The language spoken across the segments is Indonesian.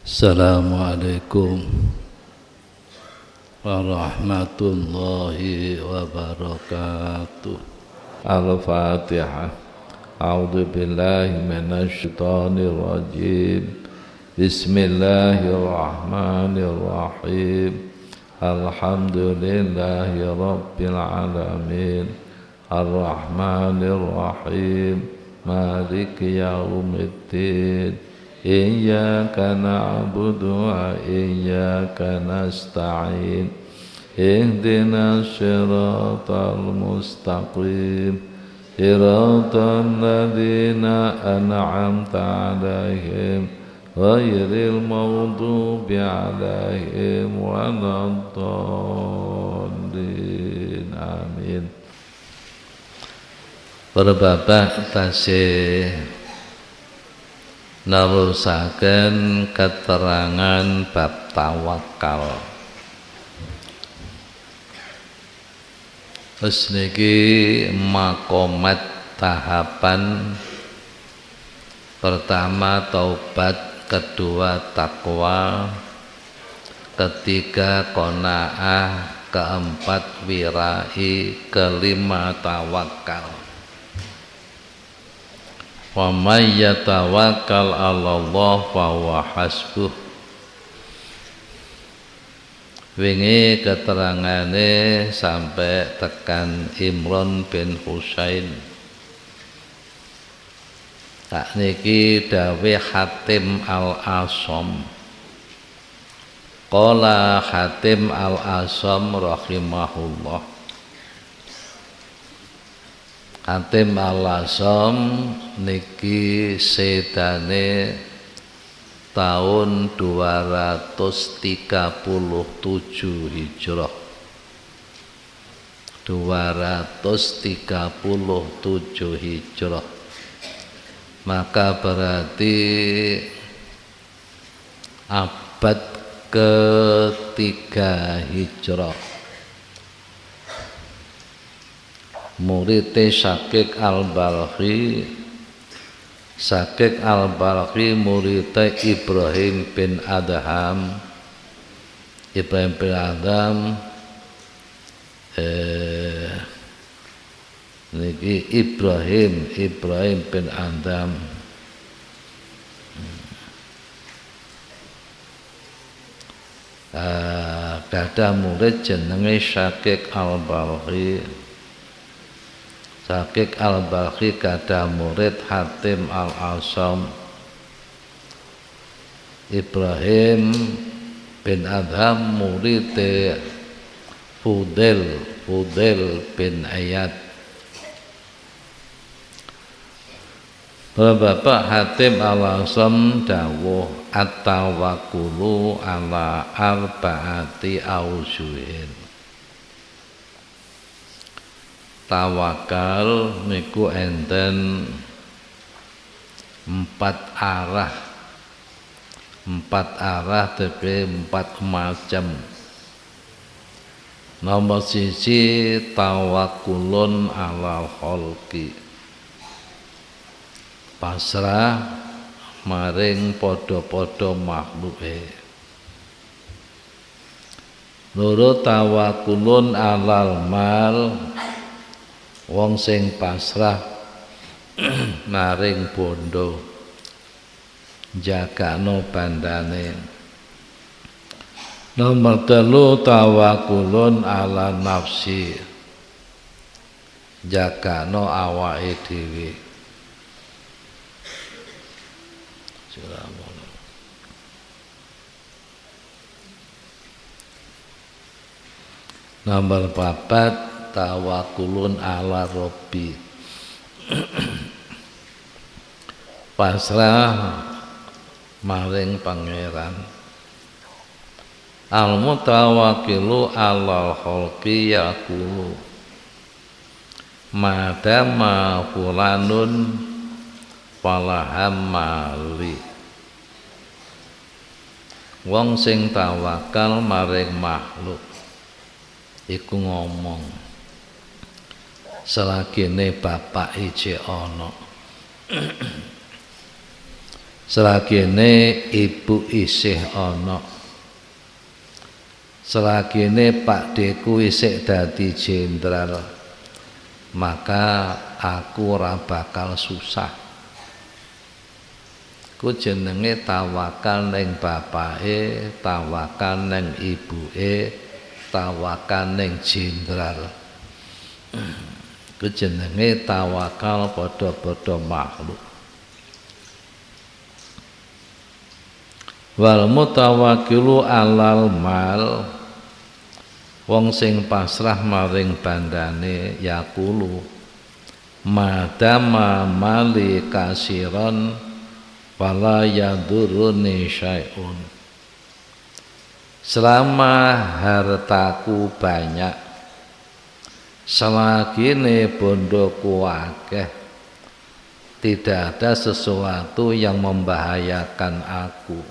Assalamualaikum warahmatullahi wabarakatuh. Al-Fatihah. A'udzu billahi minasy syaithanir rajim. Bismillahirrahmanirrahim. Alhamdulillahi rabbil alamin. Ar-Rahmanir Rahim. Maliki yaumiddin. Iyyaka na'budu wa iyyaka nasta'in. Ihdinas siratal mustaqim. Siratal ladzina an'amta 'alaihim ghairil maghdubi 'alaihim waladdallin. Amin. Para bapak tasih nerusaken keterangan bab tawakal. Terus niki makomat tahapan pertama taubat, kedua takwa, ketiga qanaah, keempat wirai, kelima tawakal. Wa may yatawakkal 'alallah fa huwa hasbuh. Wingi keterangane sampai tekan Imran bin Husain. Sakniki dawe Hatim Al-Asam. Qala Hatim Al-Asam rahimahullah. Hatim Al-Asam niki sedane tahun 237 Hijrah. 237 Hijrah. Maka berarti abad ketiga Hijrah. Murid Syakik Al-Balkhi. Syakik Al-Balkhi murid Ibrahim bin Adham. Ibrahim bin Adham niki Ibrahim bin Adham. Gadah murid jenenge Syakik Al-Balkhi. Syakik Al-Balkhi gadah murid Hatim Al-Asam. Ibrahim bin Adham murid Fudail bin Iyad. Bapak Hatim Al-Asam dawuh at-tawakkulu ala arba'ati auzuhin. Tawakal niku enten 4 arah. 4 arah tegese 4 macam. Nomor 1 tawakkulun alal khalqi. Pasrah maring padha-padha makhluke. Loro tawakkulun alal mal. Wong sing pasrah maring bondo jagano bandane. Nomor 3 tawakkulun ala nafsi. Jagano awake dhewe. Nomor 4 tawakkulun ala Rabbi. Pasrah maring pangeran. Al mutawakkilu alal khalqi yaqulu madama fulanun falahamali. Wong sing tawakal maring makhluk iku ngomong selagine bapak ije ana selagine ibu isih ana, selagine pakdeku isih dadi jenderal, maka aku ora bakal susah. Ku jenenge tawakal ning bapake, tawakal ning ibuke, tawakal ning jenderal. Ku jenenge tawakal padha-padha makhluk. Wal mutawakkilu alal mal, wong sing pasrah maring bandane yakulu madama mali kasiron wala yaduruni syai'un. Selama hartaku banyak, selagi bondoku akeh, tidak ada sesuatu yang membahayakan aku.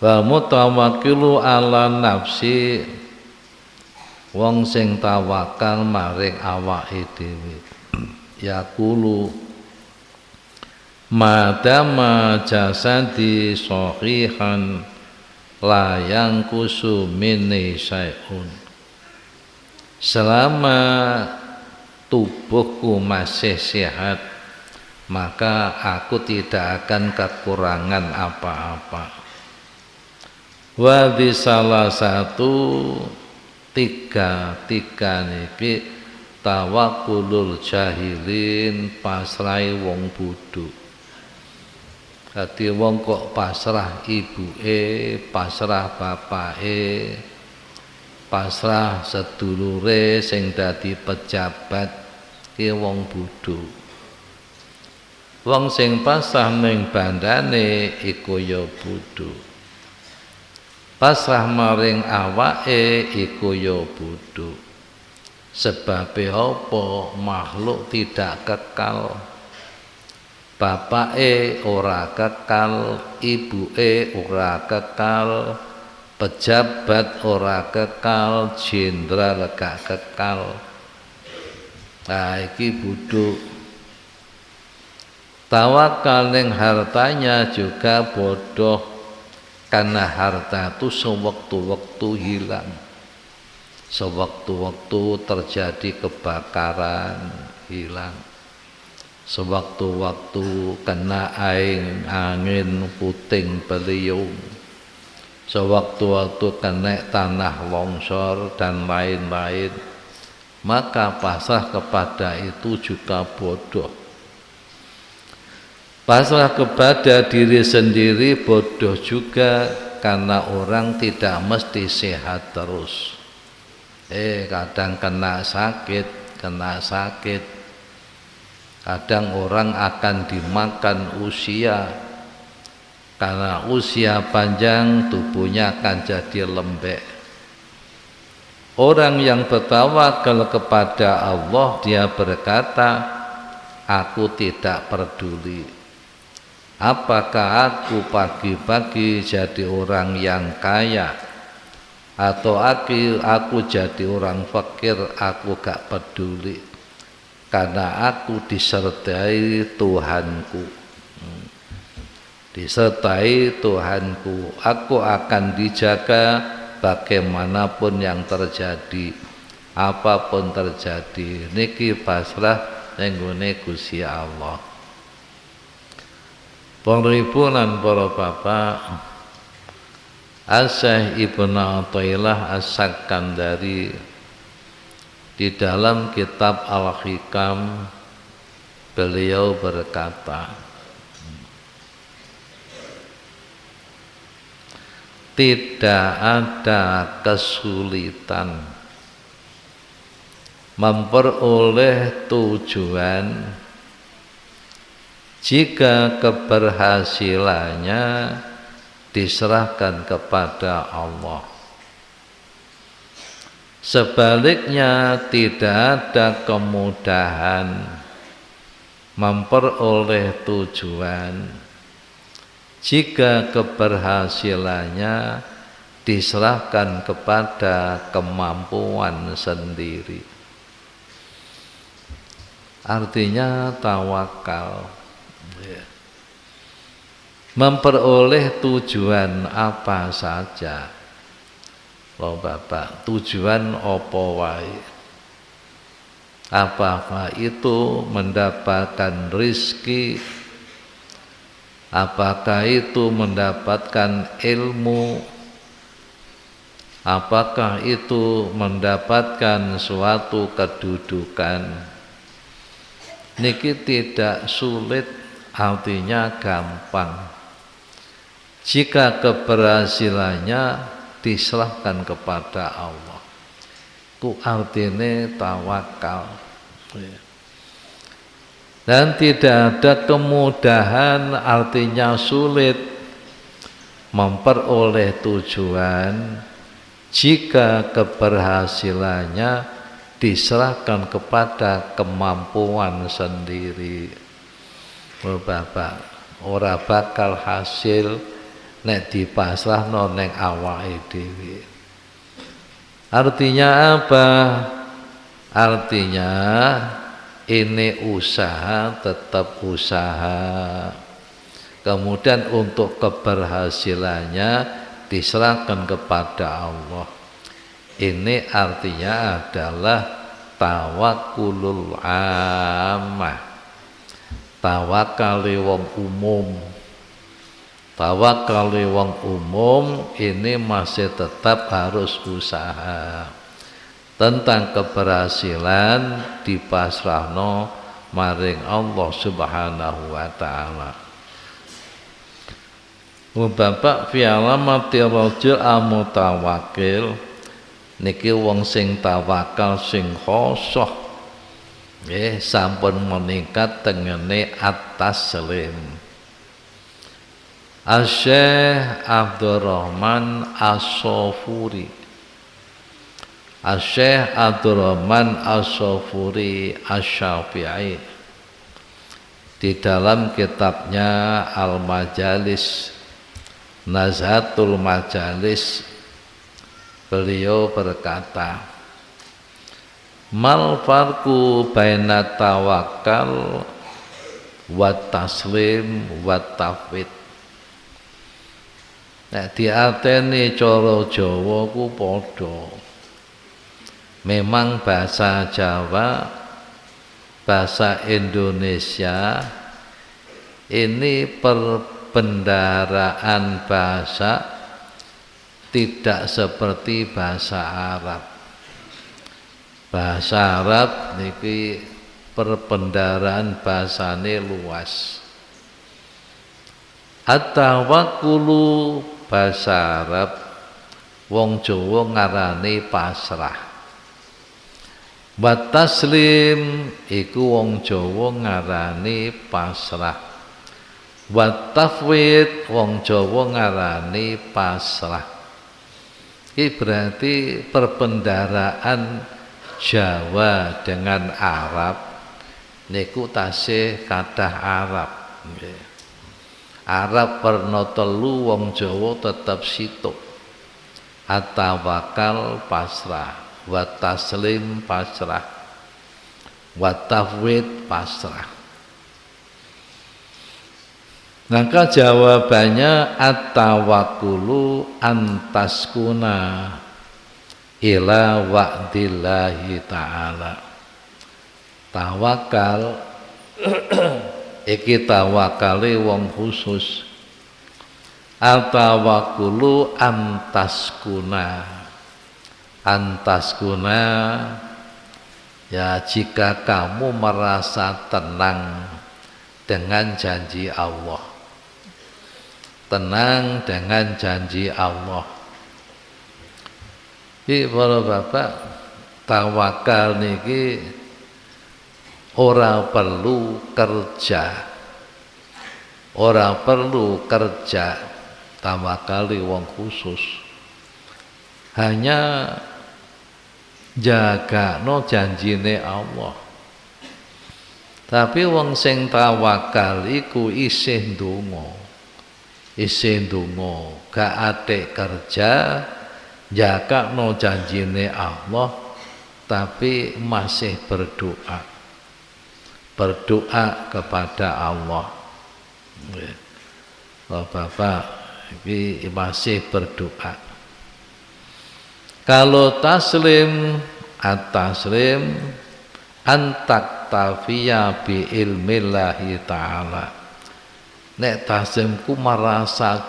Wa mutawakkilu ala nafsi, wong sing tawakal maring awake dhewe yakulu madama jasadi sahihan layang kusu minni syai'un. Selama tubuhku masih sehat, maka aku tidak akan kekurangan apa-apa. Wa di salah satu tiga niki tawakulul jahilin, pasrai wong bodho. Dadi wong kok pasrah ibuke, pasrah bapake, pasrah sedulure sing dadi pejabat, ki wong bodho. Wong sing pasrah ning bandane iku ya bodho. Pasrah maring awake iku ya bodho. Sebabe apa? Makhluk tidak kekal. Bapake ora kekal, ibuke ora kekal, pejabat ora kekal, jenderal gak kekal. Nah iki bodho. Tawakal ning hartanya juga bodoh, karena harta itu sewaktu-waktu hilang, sewaktu-waktu terjadi kebakaran hilang, sewaktu-waktu kena angin puting beliung, sewaktu-waktu kena tanah longsor dan lain-lain. Maka pasrah kepada itu juga bodoh. Pasrah kepada diri sendiri bodoh juga, karena orang tidak mesti sehat terus. Kadang kena sakit. Kadang orang akan dimakan usia, karena usia panjang tubuhnya akan jadi lembek. Orang yang bertawakal kepada Allah, dia berkata, aku tidak peduli apakah aku pagi-pagi jadi orang yang kaya atau aku jadi orang fakir, aku gak peduli, karena aku disertai Tuhanku. Disertai Tuhanku, aku akan dijaga bagaimanapun yang terjadi, apapun terjadi. Niki pasrah ning nggone Gusti Allah. Para ibu lan para bapak, Asy-Syaikh Ibnu Athaillah As-Sakandari di dalam kitab Al-Hikam beliau berkata, tidak ada kesulitan memperoleh tujuan jika keberhasilannya diserahkan kepada Allah. Sebaliknya, tidak ada kemudahan memperoleh tujuan jika keberhasilannya diserahkan kepada kemampuan sendiri. Artinya tawakal. memperoleh tujuan apa saja. Loh Bapak, tujuan apa wae? Apakah itu mendapatkan rizki? Apakah itu mendapatkan ilmu? Apakah itu mendapatkan suatu kedudukan? Niki tidak sulit, artinya gampang. Jika keberhasilannya diserahkan kepada Allah, ku artinya tawakal. Dan tidak ada kemudahan, artinya sulit memperoleh tujuan jika keberhasilannya diserahkan kepada kemampuan sendiri. Bapak, ora bakal hasil nek dipasrahno ning awake dhewe. Artinya apa? Artinya ini usaha tetap usaha. Kemudian untuk keberhasilannya diserahkan kepada Allah. Ini artinya adalah tawakulul ammah. Tawakali wong umum. Tawakali wong umum ini masih tetap harus usaha. Tentang keberhasilan dipasrahno maring Allah Subhanahu wa taala. Bapak fi alamati rajul amutawakkil niki wong sing tawakal sing khosoh nggih sampun meningkat tengene at-taslim. Asy-Syaikh Abdurrahman As-Sofuri, Asy-Syaikh Abdurrahman As-Sofuri Asy-Syafi'i di dalam kitabnya Al-Majalis, Nazhatul Majalis, beliau berkata, mal farqu baina tawakkal wa taslim wa tafwid. Nek diarteni cara Jawa ku padha. Memang bahasa Jawa, bahasa Indonesia ini perbendaharaan bahasa tidak seperti bahasa Arab. Bahasa Arab niki perbendaharaan bahasane luas. At-tawakkulu bahasa Arab wong Jawa ngarani pasrah. Wa taslim iku wong Jawa ngarani pasrah. Wa tafwid wong Jawa ngarani pasrah. Ini berarti perbendaharaan Jawa dengan Arab niku tasih kathah Arab. Arab werna telu, wong Jawa tetep situk. At-tawakkal pasrah, wa taslim pasrah, wa tafwid pasrah. Maka jawabannya at-tawakkulu antaskuna ila wa'dillahi ta'ala. Tawakal iki tawakale wong khusus. At-tawakkulu antaskuna. Antaskuna ya jika kamu merasa tenang dengan janji Allah. Tenang dengan janji Allah. Iki para bapak, tawakal niki ora perlu kerja. Ora perlu kerja tawakali wong khusus. Hanya jagano janjine Allah. Tapi wong sing tawakal iku isih ndonga. Isih ndonga, gak atik kerja, jagano janjine Allah, tapi masih berdoa. Berdoa kepada Allah. Oh Bapak, ini masih berdoa. Kalau taslim, at-taslim antak tafiya bi ilmillahi ta'ala. Nek taslimku merasa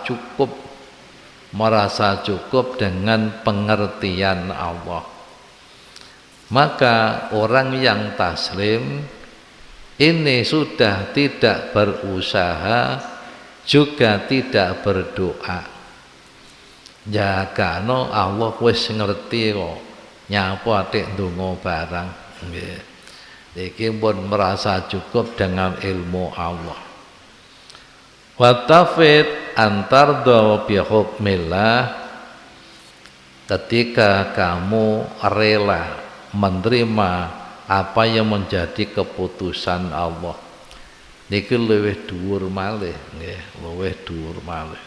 cukup dengan pengertian Allah. Maka orang yang taslim ini sudah tidak berusaha, juga tidak berdoa. Jagano Allah wis ngerti kok, nyapa atik ndonga barang. Nggih. Iki pun merasa cukup dengan ilmu Allah. Wa tafid antardo bi hukmillah, ketika kamu rela menerima apa yang menjadi keputusan Allah. Niki luwih dhuwur malih, nggih, luwih dhuwur malih.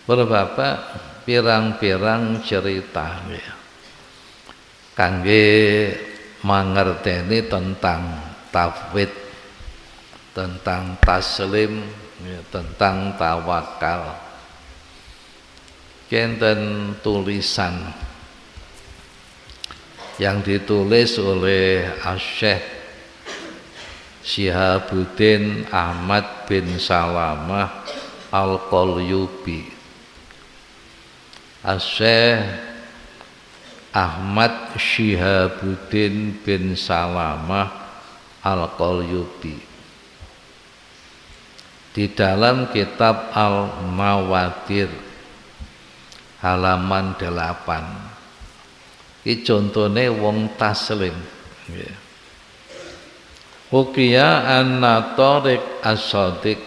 Para Bapak, pirang-pirang cerita nggih. Kangge mangerteni tentang tafwid, tentang taslim, tentang tawakal. Kenten tulisan yang ditulis oleh Asy-Syaikh Syihabuddin Ahmad bin Salamah Al-Qalyubi. Asy-Syaikh Ahmad Syihabuddin bin Salamah Al-Qalyubi di dalam kitab Al-Mawadir halaman 8. Iki contone wong taslim. Nggih. Hukiya anna Tariq as-Shadiq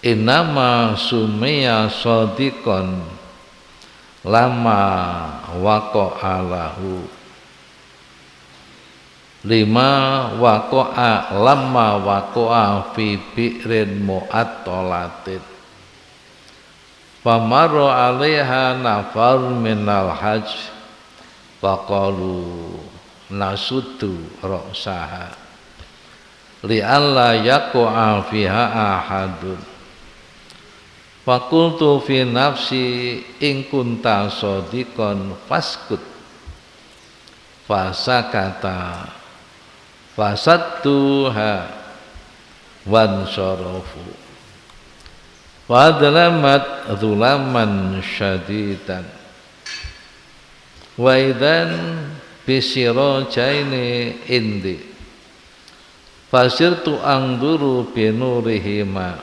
innama sumiya shadiqan lama waqa'a lahu lima waqa'a lama waqa'a fi bi'rin mu'attalatin famarra 'alaiha nafar minal hajj faqalu nasudu ra'saha li'alla yaqa'a fiha ahadun faqultu fi nafsi in kunta shadiqan faskut fasakata fasattuha wansarafu wadlamat dhulaman syadidan wa idan bisirajaini indi fasirtu angduru binurihima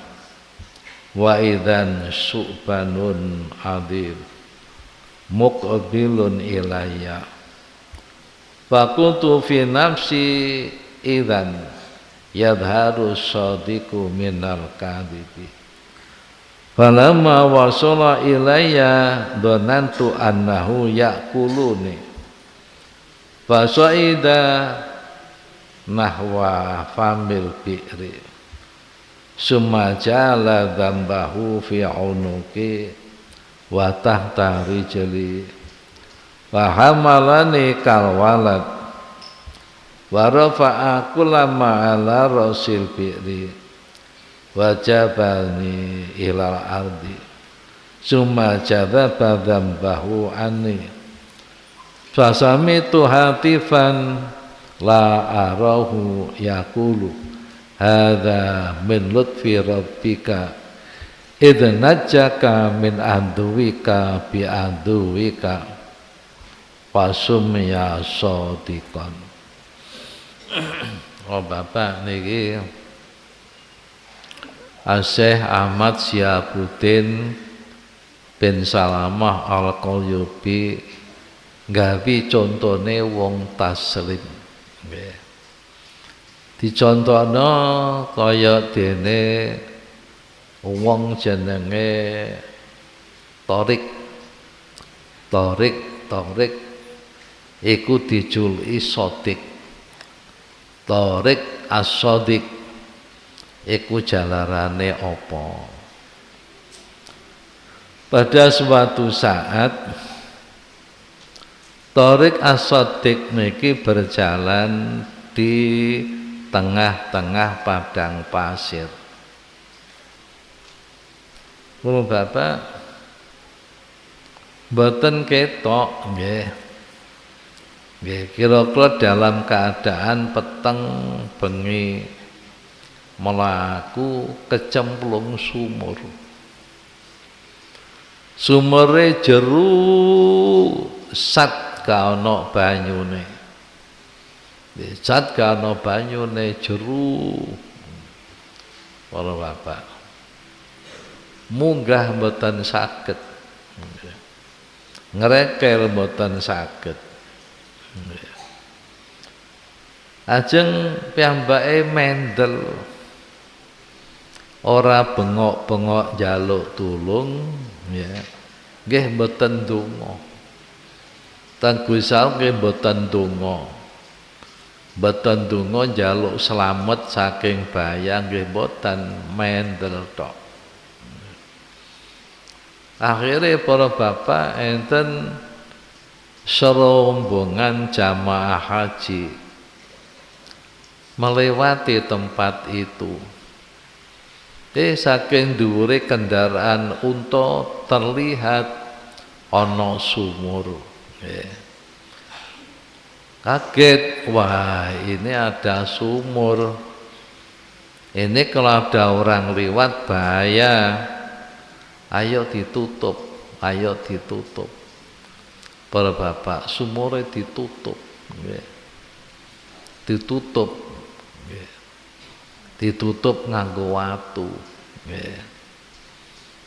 wa idan su'banun adim muqbilun ilayya fakultu fi nafsi idan yadharu sadiqu minal kadhibi falamma wasala ilayya dhanantu annahu ya'kuluni fasaida nahwa famil bi'ri summa jala dzambahu fi unuki wa tahta rijli wa hamalani kal walad wa rafa'a kullama ala rasil bi'ri wa jabani ilal ardi summa jadzaba dzambahu anni fasamitu hatifan la arahu yaqulu hadza min lutfi rabbika idh najjaka min aduwika bi aduwika fasum ya shadiqan. Oh Bapak niki Asy-Syaikh Ahmad Syihabuddin bin Salamah Al-Qalyubi gawe contone wong taslim. Nggih. Dicontohno kaya dene wong jenenge Tariq. Tariq iku dijuluki Shadiq. Tariq as-Shadiq iku jalarane apa? Pada suatu saat Tariq as-Shadiq niki berjalan di tengah-tengah padang pasir. Kula bapak mboten ketok nggih. Nggih, kira-kira dalam keadaan peteng bengi melaku kecemplung sumur. Sumure jeru sat ka ana banyune. Sat ka ana banyune jeru. Para bapak. Munggah mboten saged. Ngrekel mboten saged. Ajeng piyambake mendel. Ora bengok-bengok njaluk tulung ya. Nggih mboten donga. Teng Gusti Allah nggih mboten donga. Mboten donga njaluk slamet saking bahaya nggih mboten, mendel tok. Akhire para bapak enten serombongan jamaah haji melewati tempat itu. Saking dhuwure kendaraan unta terlihat ana sumur. Kaget, wah ini ada sumur. Ini kalau ada orang lewat bahaya. Ayo ditutup, ayo ditutup. Para bapak, sumure ditutup. Ditutup. Ditutup nganggo watu.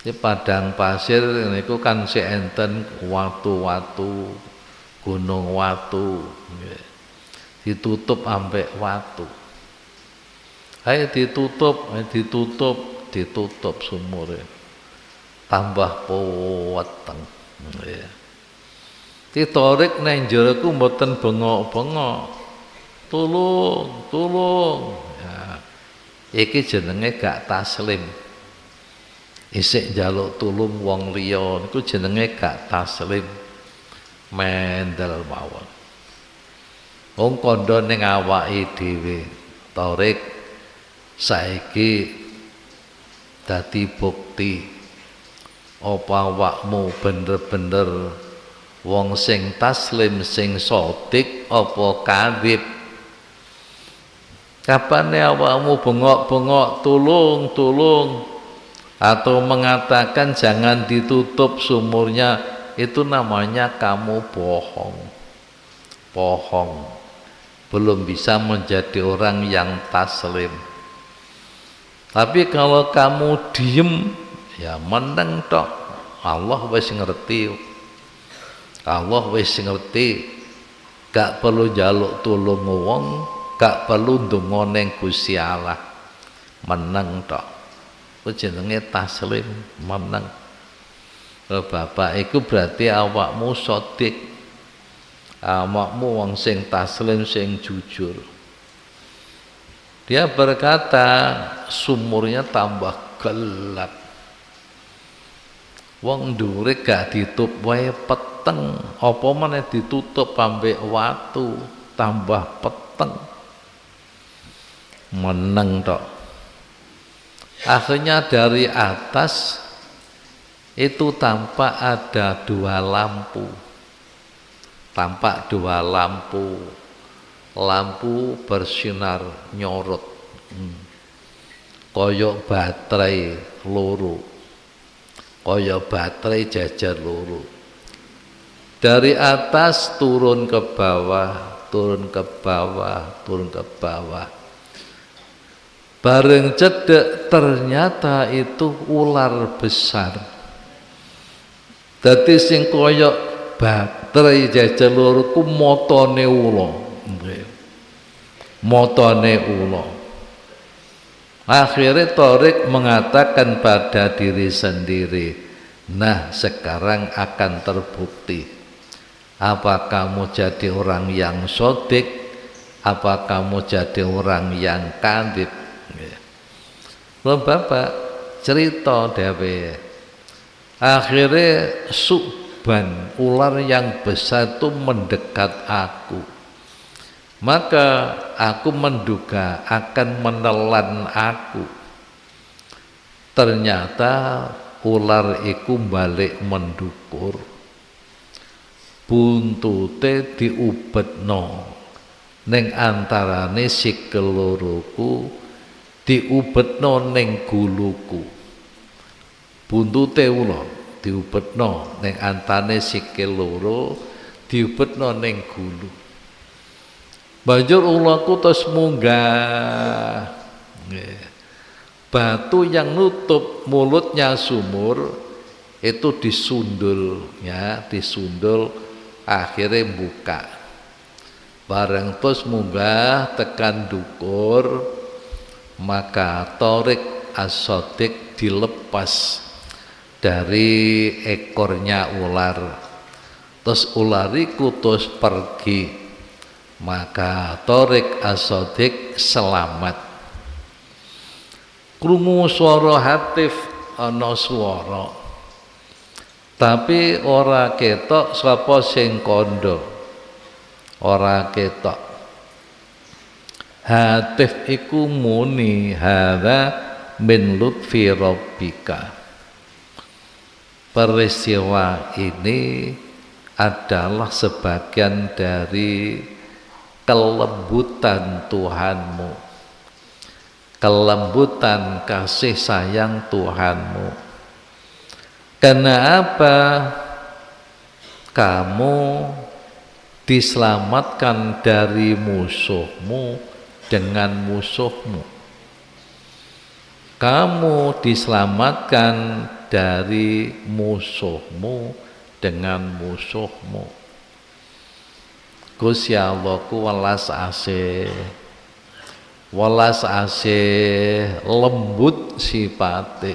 Di padang pasir niku kan si enten watu-watu, gunung watu. Ditutup ambek watu. Ayo ditutup, ditutup sumure. Tambah poweteng. Ditarik nang njero ku mboten bengok-bengok. Tulung, tulung. Iki jenenge gak taslim. Isik njaluk tulung wong liya niku jenenge gak taslim. Mendel mawon. Wong kandha ning awake dhewe. Tarik saiki dadi bukti apa awakmu bener-bener wong sing taslim sing sodik apa kadzib. Kapane awakmu bengok-bengok tulung, tulung atau mengatakan jangan ditutup sumurnya, itu namanya kamu bohong. Bohong. Belum bisa menjadi orang yang taslim. Tapi kalau kamu diem, ya meneng tok. Allah wis ngerti. Allah wis ngerti. Gak perlu njaluk tulung wong. Gak perlu ndonga ning Gusti Allah. Meneng tok. Ku jenenge taslim, meneng. Bapak iku berarti awakmu sodik. Awakmu wong sing taslim sing jujur. Dia berkata sumurnya tambah gelap. Wong dhuwure gak ditutup wae peteng, apa meneh ditutup ambek watu tambah peteng. Meneng tok. Akhirnya dari atas itu tampak ada dua lampu. Tampak dua lampu. Lampu bersinar nyorot. Koyok baterai loro. Koyok baterai jajar loro. Dari atas turun ke bawah, turun ke bawah, turun ke bawah. Bareng cedek ternyata itu ular besar. Dadi sing koyok baterai jajar loro ku motone ula. Motone ula. Akhirnya Tharik mengatakan pada diri sendiri, nah sekarang akan terbukti apa kamu jadi orang yang sodik, apa kamu jadi orang yang kadzib. Loh bapak cerita dewe. Akhirnya Subban, ular yang besar itu mendekat aku. Maka aku menduga akan menelan aku. Ternyata ular iku balik mendukur, buntute diubetno ning antarane sikil loroku, diubetno ning guluku. Buntute ular diubetno ning antane sikil loro, diubetno ning gulu. Banjur ulaku terus munggah. Batu yang nutup mulutnya sumur itu disundul, ya, disundul, akhirnya buka. Bareng terus munggah tekan dukur, maka Tariq As-Shadiq dilepas dari ekornya ular. Terus ular iku terus pergi, maka Tariq As-Shadiq selamat. Krungu swara hatif, ana swara, tapi ora ketok sapa sing kandha, ora ketok. Hatif iku muni hadza min lutfi rabbika. Peristiwa ini adalah sebagian dari kelembutan Tuhanmu, kelembutan kasih sayang Tuhanmu. Karena apa? Kamu diselamatkan dari musuhmu dengan musuhmu. Kamu diselamatkan dari musuhmu dengan musuhmu. Gusti Allah ku welas asih, welas asih, lembut sifate.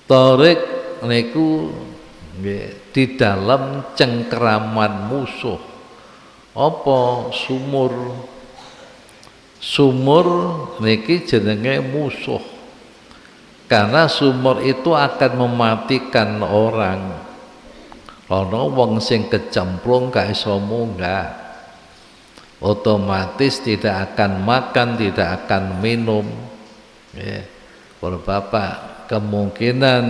Tariq niku di dalam cengkeraman musuh. Apa? Sumur. Sumur niki jenenge musuh. Karena sumur itu akan mematikan orang. Ana wong sing kecemplung gak iso munggah, otomatis tidak akan makan, tidak akan minum. Ya, Bapak, kemungkinan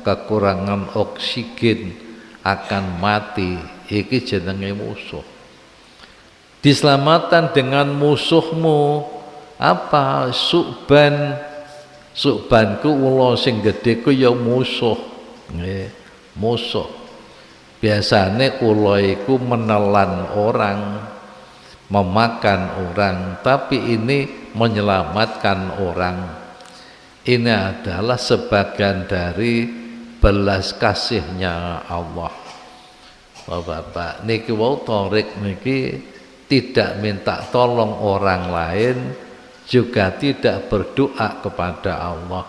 kekurangan oksigen akan mati. Iki jenenge musuh. Diselamatkan dengan musuhmu apa? Su'ban. Su'banku ula sing gedhe ku ya musuh. Nggih, musuh. Biasane ula iku menelan orang, memakan orang, tapi ini menyelamatkan orang. Ini adalah sebagian dari belas kasihnya Allah. Bapak, niki wau Tariq niki tidak minta tolong orang lain, juga tidak berdoa kepada Allah.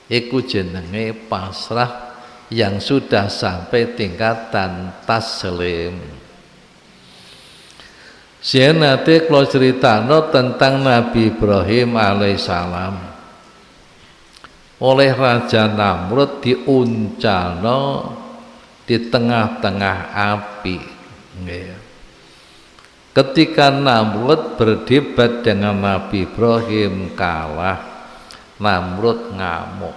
Iku jenenge pasrah yang sudah sampai tingkatan taslim. Sienate kula critano tentang Nabi Ibrahim alaihissalam. Oleh Raja Namrud diuncalno di tengah-tengah api. Ketika Namrud berdebat dengan Nabi Ibrahim kalah, Namrud ngamuk.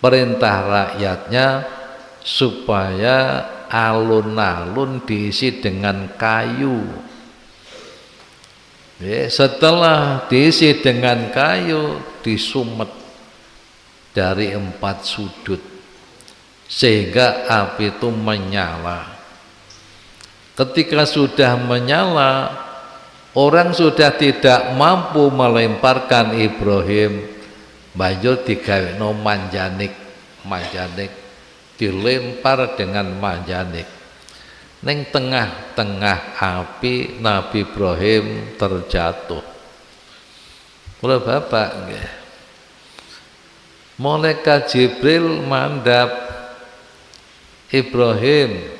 Perintah rakyatnya supaya alun-alun diisi dengan kayu. Setelah diisi dengan kayu, disumet dari 4 sudut sehingga api itu menyala. Ketika sudah menyala, orang sudah tidak mampu melemparkan Ibrahim, banjur digaweno manjanik, dilempar dengan manjanik. Ning tengah-tengah api Nabi Ibrahim terjatuh. Kula Bapak nggih. Malaikat Jibril mandhap, Ibrahim,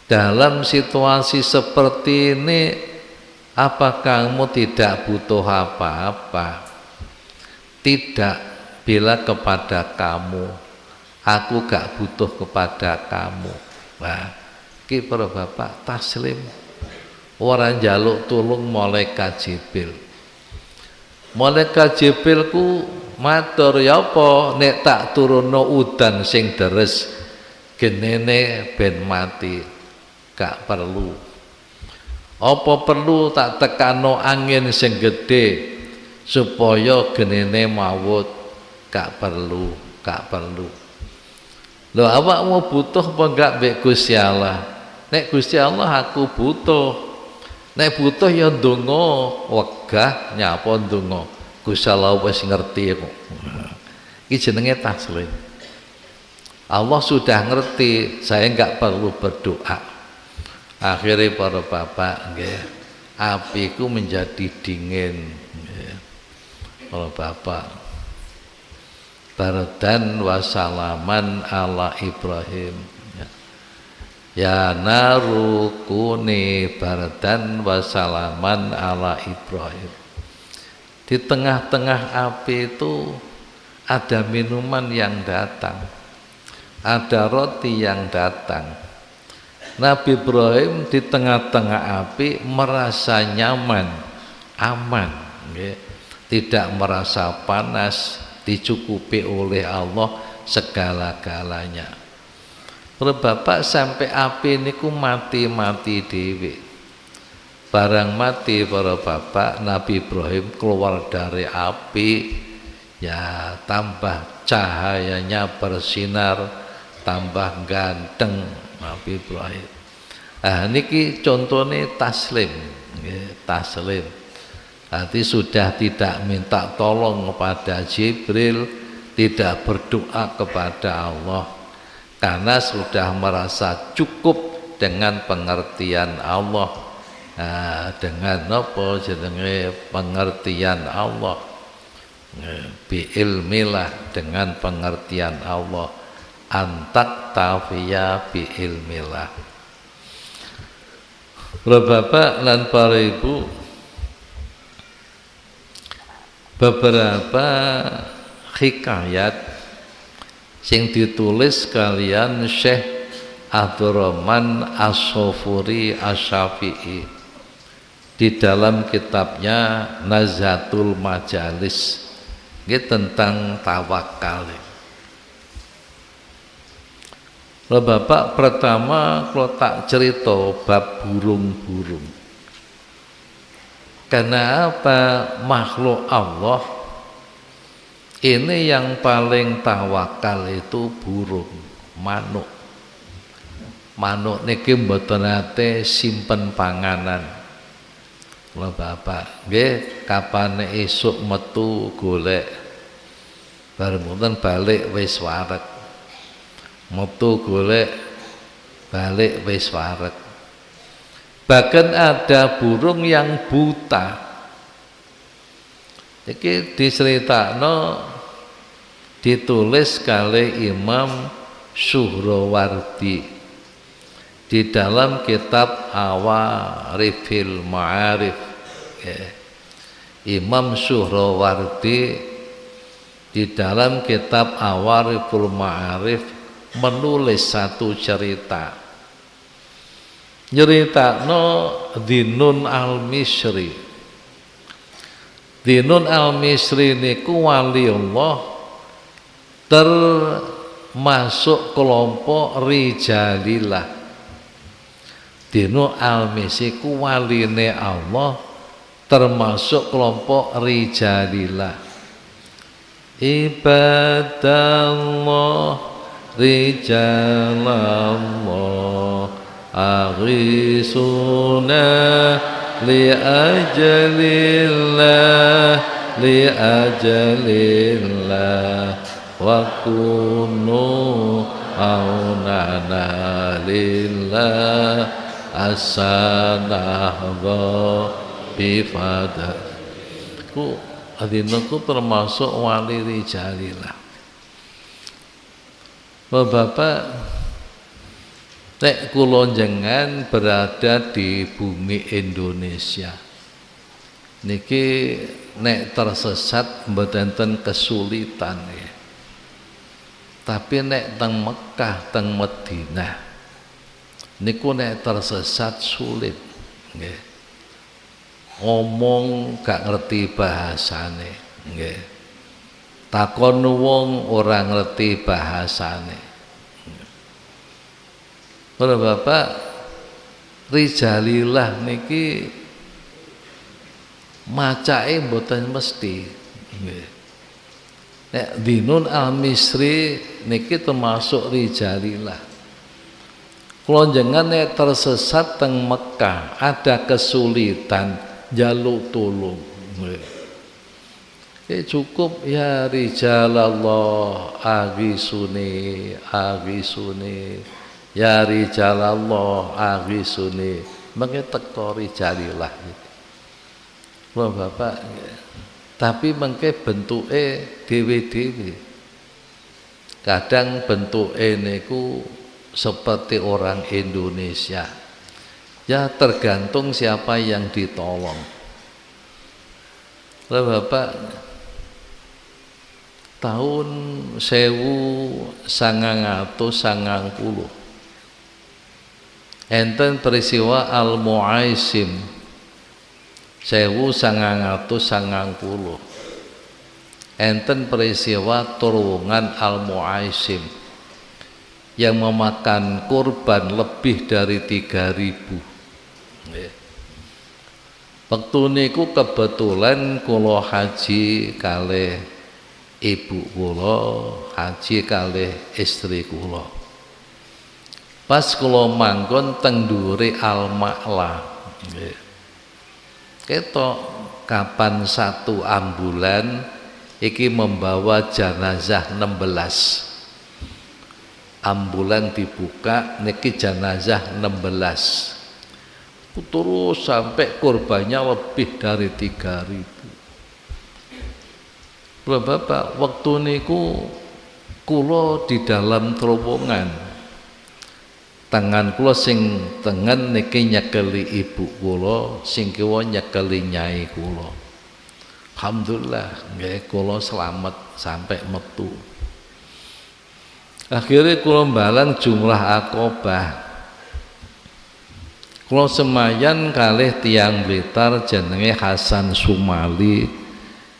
dalam situasi seperti ini apakah kamu tidak butuh apa-apa? Tidak, bila kepada kamu, aku gak butuh kepada kamu. Nah, iki para bapak taslim, ora njaluk tulung malaikat Jibril. Malaikat Jibril ku Matur ya apa nek tak turunno udan sing deres genene ben mati. Gak perlu. Apa perlu tak tekano angin sing gedhe supaya genene mawut? Gak perlu, gak perlu. Lho awakmu butuh apa enggak mbek Gusti Allah? Nek Gusti Allah aku butuh. Nek butuh ya ndonga, wegah nyapa ndonga. Gusti Allah wis ngerti kok. Iki jenenge taslim. Allah sudah ngerti, saya enggak perlu berdoa. Akhirnya para bapak nggih, apiku menjadi dingin nggih. Para bapak bardan wasalaman ala Ibrahim. Ya naru kuni bardan wasalaman ala Ibrahim. Di tengah-tengah api itu ada minuman yang datang, ada roti yang datang. Nabi Ibrahim di tengah-tengah api merasa nyaman, aman, tidak merasa panas, dicukupi oleh Allah segala-galanya. Para bapak sampai api niku mati-mati dewi. Barang mati para bapak, Nabi Ibrahim keluar dari api, ya tambah cahayanya bersinar, tambah ganteng. Nabi Ibrahim. Niki contohnya taslim, taslim. Nanti sudah tidak minta tolong kepada Jibril, tidak berdoa kepada Allah, karena sudah merasa cukup dengan pengertian Allah, dengan apa jenenge pengertian Allah, bi ilmilah dengan pengertian Allah. Antak tafiya bi ilmilah. Bapak dan para ibu, beberapa hikayat sing ditulis kalian Syekh Abdurrahman As-Sofuri Asy-Syafi'i di dalam kitabnya Nazhatul Majalis, ini tentang tawakal. Bapak pertama kalau tak cerita bab burung-burung. Karena apa? Makhluk Allah ini yang paling tawakal itu burung, manuk. Manuk niki mboten nate simpen panganan. Lho Bapak, nggih kapane esuk metu golek. Bareng mboten balik wis wareg. Metu golek balik wis wareg. Bahkan ada burung yang buta. Iki diceritakno, ditulis kali Imam Suhrawardi di dalam kitab Awarifil Ma'arif. Imam Suhrawardi di dalam kitab Awariful Ma'arif menulis satu cerita. Nyeritakno Dinun Al-Misri. Dinun Al-Misri niku wali Allah termasuk kelompok Rijalillah. Dinun Al-Misri ku waline Allah termasuk kelompok Rijalillah. Ibadallah Rijalallah aghisuna li ajalillah wa kunu aunana lillah as-sanahwa bifada. Ku adinaku termasuk wali Rijalillah. Bapak, nek kula jenengan berada di bumi Indonesia niki nek tersesat mboten kesulitan ya. Tapi nek teng Mekah, teng Madinah niku nek tersesat sulit nggih. Ngomong gak ngerti bahasane nggih. takon wong ora ngerti bahasane. Para bapak, rijalillah niki macake mboten mesti. Nek Dinun Al-Misri niki termasuk rijalillah. Kula jenengan nek tersesat teng Mekah, ada kesulitan, jaluk tulung. Cukup ya rijalallah aghisuni aghisuni ya rijalallah aghisuni, mengke teko rijalillah. Lho Bapak, tapi mengke bentuke dhewe-dhewe. Kadang bentuke niku seperti orang Indonesia. Ya tergantung siapa yang ditolong. Lho Bapak, tahun 1990 enten peristiwa Al-Mu'aisim 1990 enten peristiwa terowongan Al-Mu'aisim yang memakan korban lebih dari 3.000. Waktu niku kebetulan kula haji kalih ibu kula, haji kalih istri kula. Pas kula manggon teng ndure Al-Ma'la. Ketok kapan satu ambulan iki membawa jenazah 16. Ambulan dibuka niki jenazah 16. Terus sampai korbannya lebih dari 3.000. Lho Bapak, waktu niku kula di dalam terowongan. Tangan kula sing tengen niki nyekeli ibu kula, sing kiwa nyekeli nyai kula. Alhamdulillah nggih kula selamat sampai metu. Akhirnya kula mbalang jumlah Aqobah. Kula semayan kalih tiyang Blitar jenenge Hasan Sumali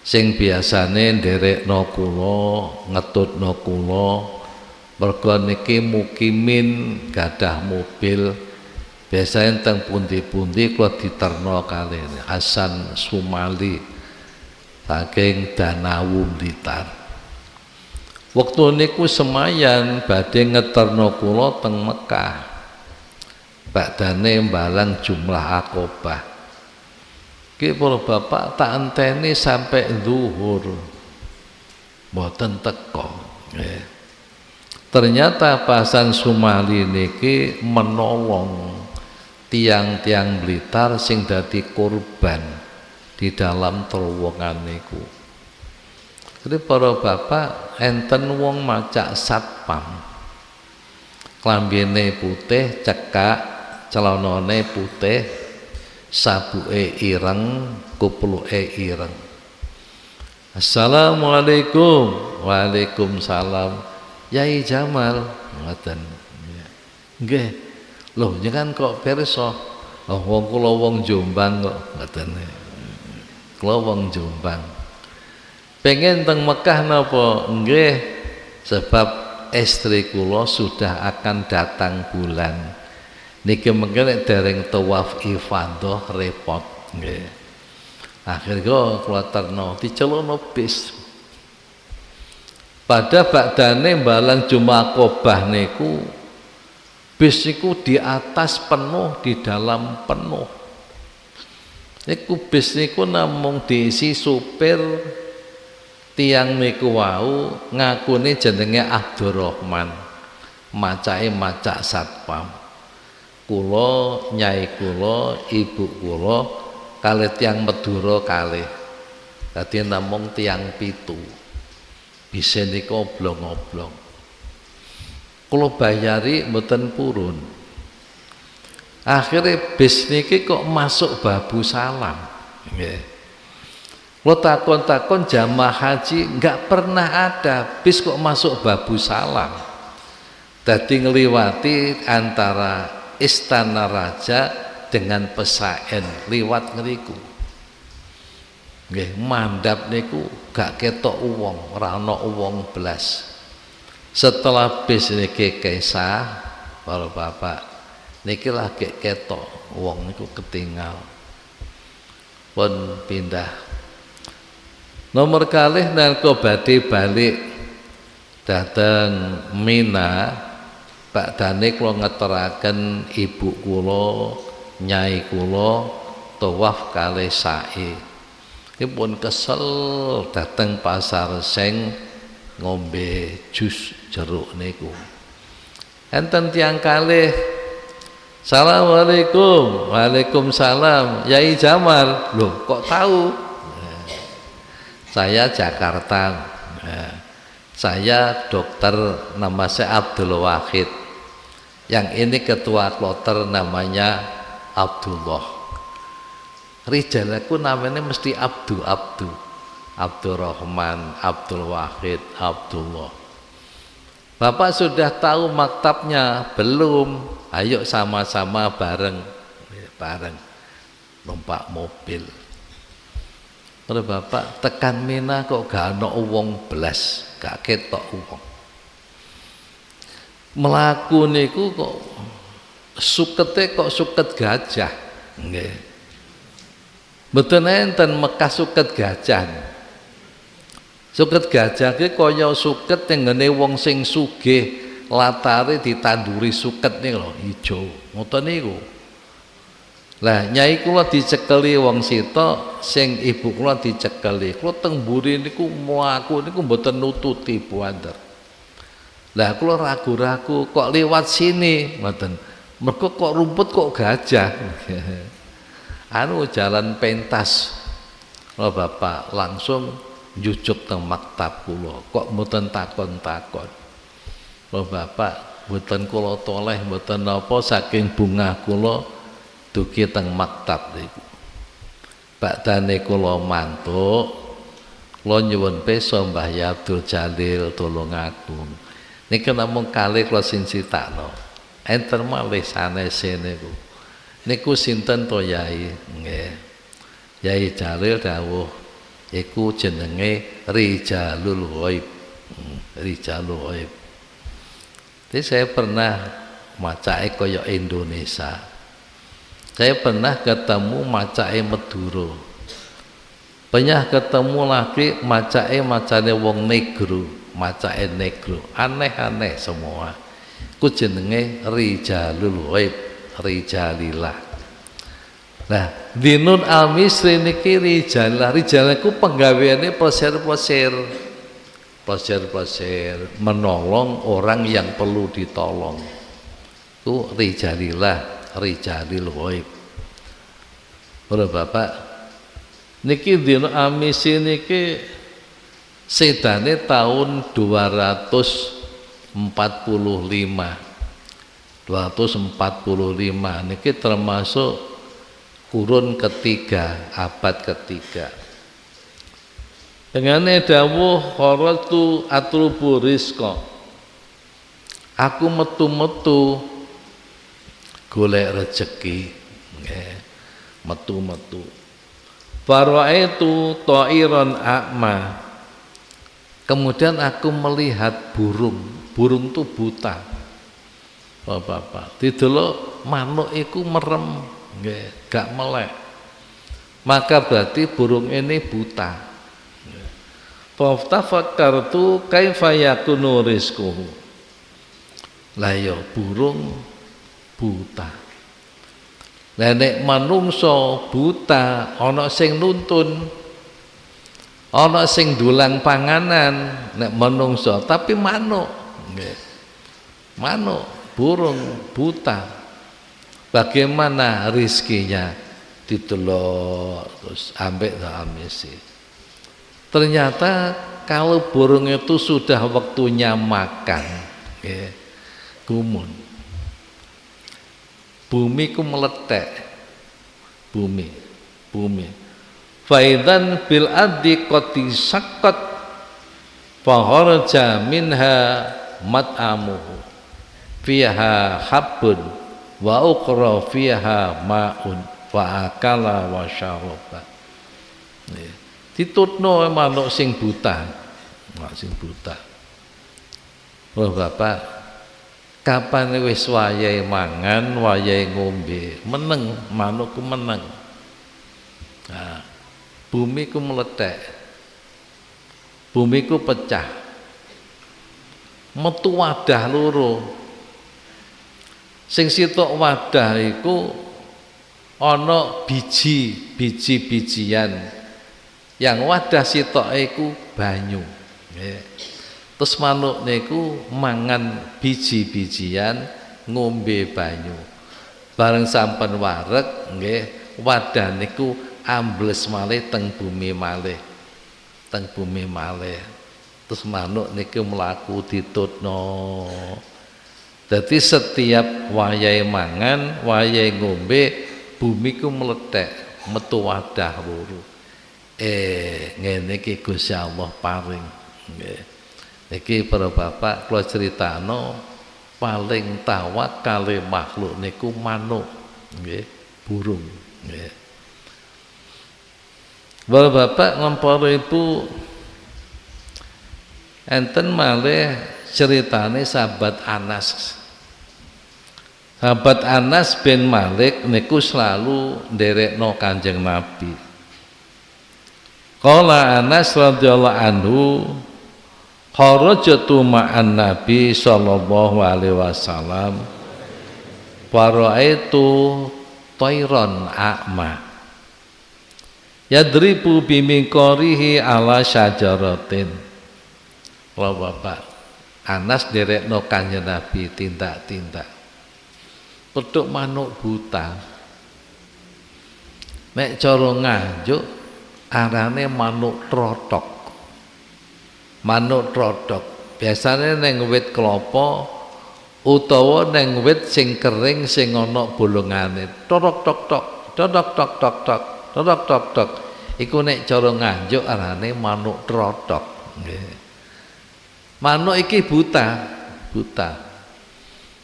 sing biasane nderekno kula, ngetutno kula. Mergo niki mukimin gadah mobil, biasanya teng pundi-pundi kula diterno kalih Hasan Sumali saking Danawu Blitar. Waktu niku semayan badhe ngeterno kula teng Mekah. Badane mbalang jumlah Aqobah. Ki para bapak tak enteni sampai zuhur. Mboten teko. Ternyata Hasan Sumali niki menolong tiang-tiang Blitar sing dadi korban di dalam terowongan niku. Jadi para bapak enten wong macak satpam. Klambine putih, cekak, celanane putih, sabuke ireng, kupluke ireng. Assalamualaikum. Waalaikumsalam. Yai Jamal ngoten. Nggih. Lho jenengan kok pirsa? Oh wong kula wong Jombang kok ngoten. Kula wong Jombang. Pengen teng Mekah napa? Nggih. Sebab istri kula sudah akan datang bulan. Niki mengke dereng tawaf ifadah repot nggih. Akhirnya kula terno dicelono bis. Pada bakdane mbalang Jumat Aqobah niku bis niku di atas penuh, di dalam penuh. Niku bis niku namung diisi supir tiang niku wau ngakune jenenge Abdurrahman. Macake macak satpam. Kula, nyai kula, ibu kula kalih tiang Madura kalih. Dadi namung tiang 7. Bisa niku oblong-oblong. Kula bayari mboten purun. Akhirnya bis niki kok masuk Babu Salam. Nggih. Kula takon-takon jamaah haji enggak pernah ada bis kok masuk Babu Salam. Dadi ngliwati antara Istana Raja dengan Pesaen liwat ngriku. Nggih, mandhap niku gak ketok wong, ora ana wong blas. Setelah bis niki kesah, para bapak, niki lagi ketok wong niku ketinggal. Pun pindah. Nomor kalih nalika badhe balik dhateng Mina, badane kula ngeteraken ibu kula, nyai kula tawaf kalih sa'i. Pun kesel dateng pasar seng ngombe jus jeruk niku. Enten tiyang kalih, Assalamualaikum. Waalaikumsalam. Yai Jamal. Loh, kok tahu? Saya Jakarta. Saya dokter, nama saya Abdul Wahid. Yang ini ketua kloter namanya Abdullah. Rijalaku namanya mesti Abdul Rahman, Abdul Wahid, Abdullah. Bapak sudah tahu maktabnya? Belum. Ayo sama-sama bareng numpak mobil. Kalau bapak tekan Mina kok gak ana wong blas, gak ketok wong. Melaku niku kok sukete kok suket gajah. Nggih. Mboten enten Mekah suket gajah. Suket gajah ki kaya suket yang ngene wong sing sugih, latare ditanduri suket nih lho, ijo. Ngoten niku. Lah nyai kula dicekeli wong sita, sing ibu kula dicekeli. Kula teng mburi niku mlaku niku mboten nututi buanter. Lah kula ragu-ragu kok liwat sini, mboten. Mergo kok rumput kok gajah. Anu jalan pentas. Oh bapak langsung njujuk teng maktab kula, kok mboten takon-takon. Oh bapak, mboten kula toleh, mboten napa saking bungah kula dugi teng maktab niku. Badane kula mantuk, kula nyuwun pesa Mbah Abdul Jalil Tulungagung. Niki namung kalih kula sincitakno. Enten malih sanese niku. Niku sinten to Yai? Nggih. Yai Jalil dawuh iku jenenge Rijalul Ghaib. Rijalul Ghaib. Jadi saya pernah macake kaya Indonesia. Saya pernah ketemu macake Madura. Pernah ketemu lagi macane wong negro, macake negro. Aneh-aneh semua. Ku jenenge Rijalul Ghaib, Rijalillah. Nah, Dinun Al-Misri niki Rijalah. Rijalah ku penggaweane plesir-plesir. Plesir-plesir menolong orang yang perlu ditolong. Itu Rijalillah, Rijalil Ghaib. Ora Bapak, niki Dinun Al-Misri niki sedane tahun 245 niki termasuk kurun ketiga, abad ketiga. Dengan dawuh kharatu atlubu rizqa, aku metu-metu golek rezeki, metu-metu. Faraitu ta'iran a'ma, kemudian aku melihat burung itu buta. Oh bapak, didelok manuk iku merem, gak melek. Maka berarti burung ini buta. Faftafakkartu kaifa yakunu rizquhu. Lah ya burung buta. Lah nek manungsa buta, ana sing nuntun, ana sing dulang panganan nek manungsa, tapi manuk nggih. Manuk, burung buta. Bagaimana rizkinya? Didelok terus ambek ta amisi. Ternyata kalau burung itu sudah waktunya makan, gumun. Bumi ku meletek, bumi. Faidan bil addi qati saqqat fakharaja minha mat'amuhu fiha habbun wa ukhra fiha ma'un wa akala wa syaraba. Ditutno manuk sing buta. Manuk sing buta. Oh Bapak, kapan wis wayahe mangan, wayahe ngombe, meneng manuk ku meneng. Nah, bumi ku meletek. Bumi ku pecah. Metu wadah loro. Sing sitok wadah iku ana biji-bijian. Yang wadah sitok iku banyu. Terus manuk niku mangan biji-bijian, ngombe banyu. Bareng sampun wareg nggih, wadah niku ambles malih teng bumi malih. Teng bumi malih. Terus manuk niku mlaku ditutno. Dadi setiap wayahe mangan, wayahe ngombe, bumi ku meletek, metu wadah loro. Ngene iki Gusti Allah paring. Nggih. Niki para bapak kula critakno paling tawakal makhluk niku manuk, nggih, burung, nggih. Bapak ngempara ibu enten malih ceritane sahabat Anas. Sahabat Anas bin Malik niku selalu nderekno Kanjeng Nabi. Qala Anas radhiyallahu anhu kharajtu ma'an Nabi sallallahu alaihi wasallam wa ra'aitu tayran a'ma yadribu bimiqarihi ala syajaratin. Kalau Bapak Anas direkno Kanjeng Nabi tindak-tindak pedhok manuk buta nek cara Nganjuk arane manuk trotok. Manuk trotok biasanya neng wit kelapa utawa neng wit sing kering sing ana bolongane. Torok tok tok, torok tok tok tok, torok tok tok. Iku nek cara Nganjuk arane manuk trotok. Nggih. Manuk iki buta, buta.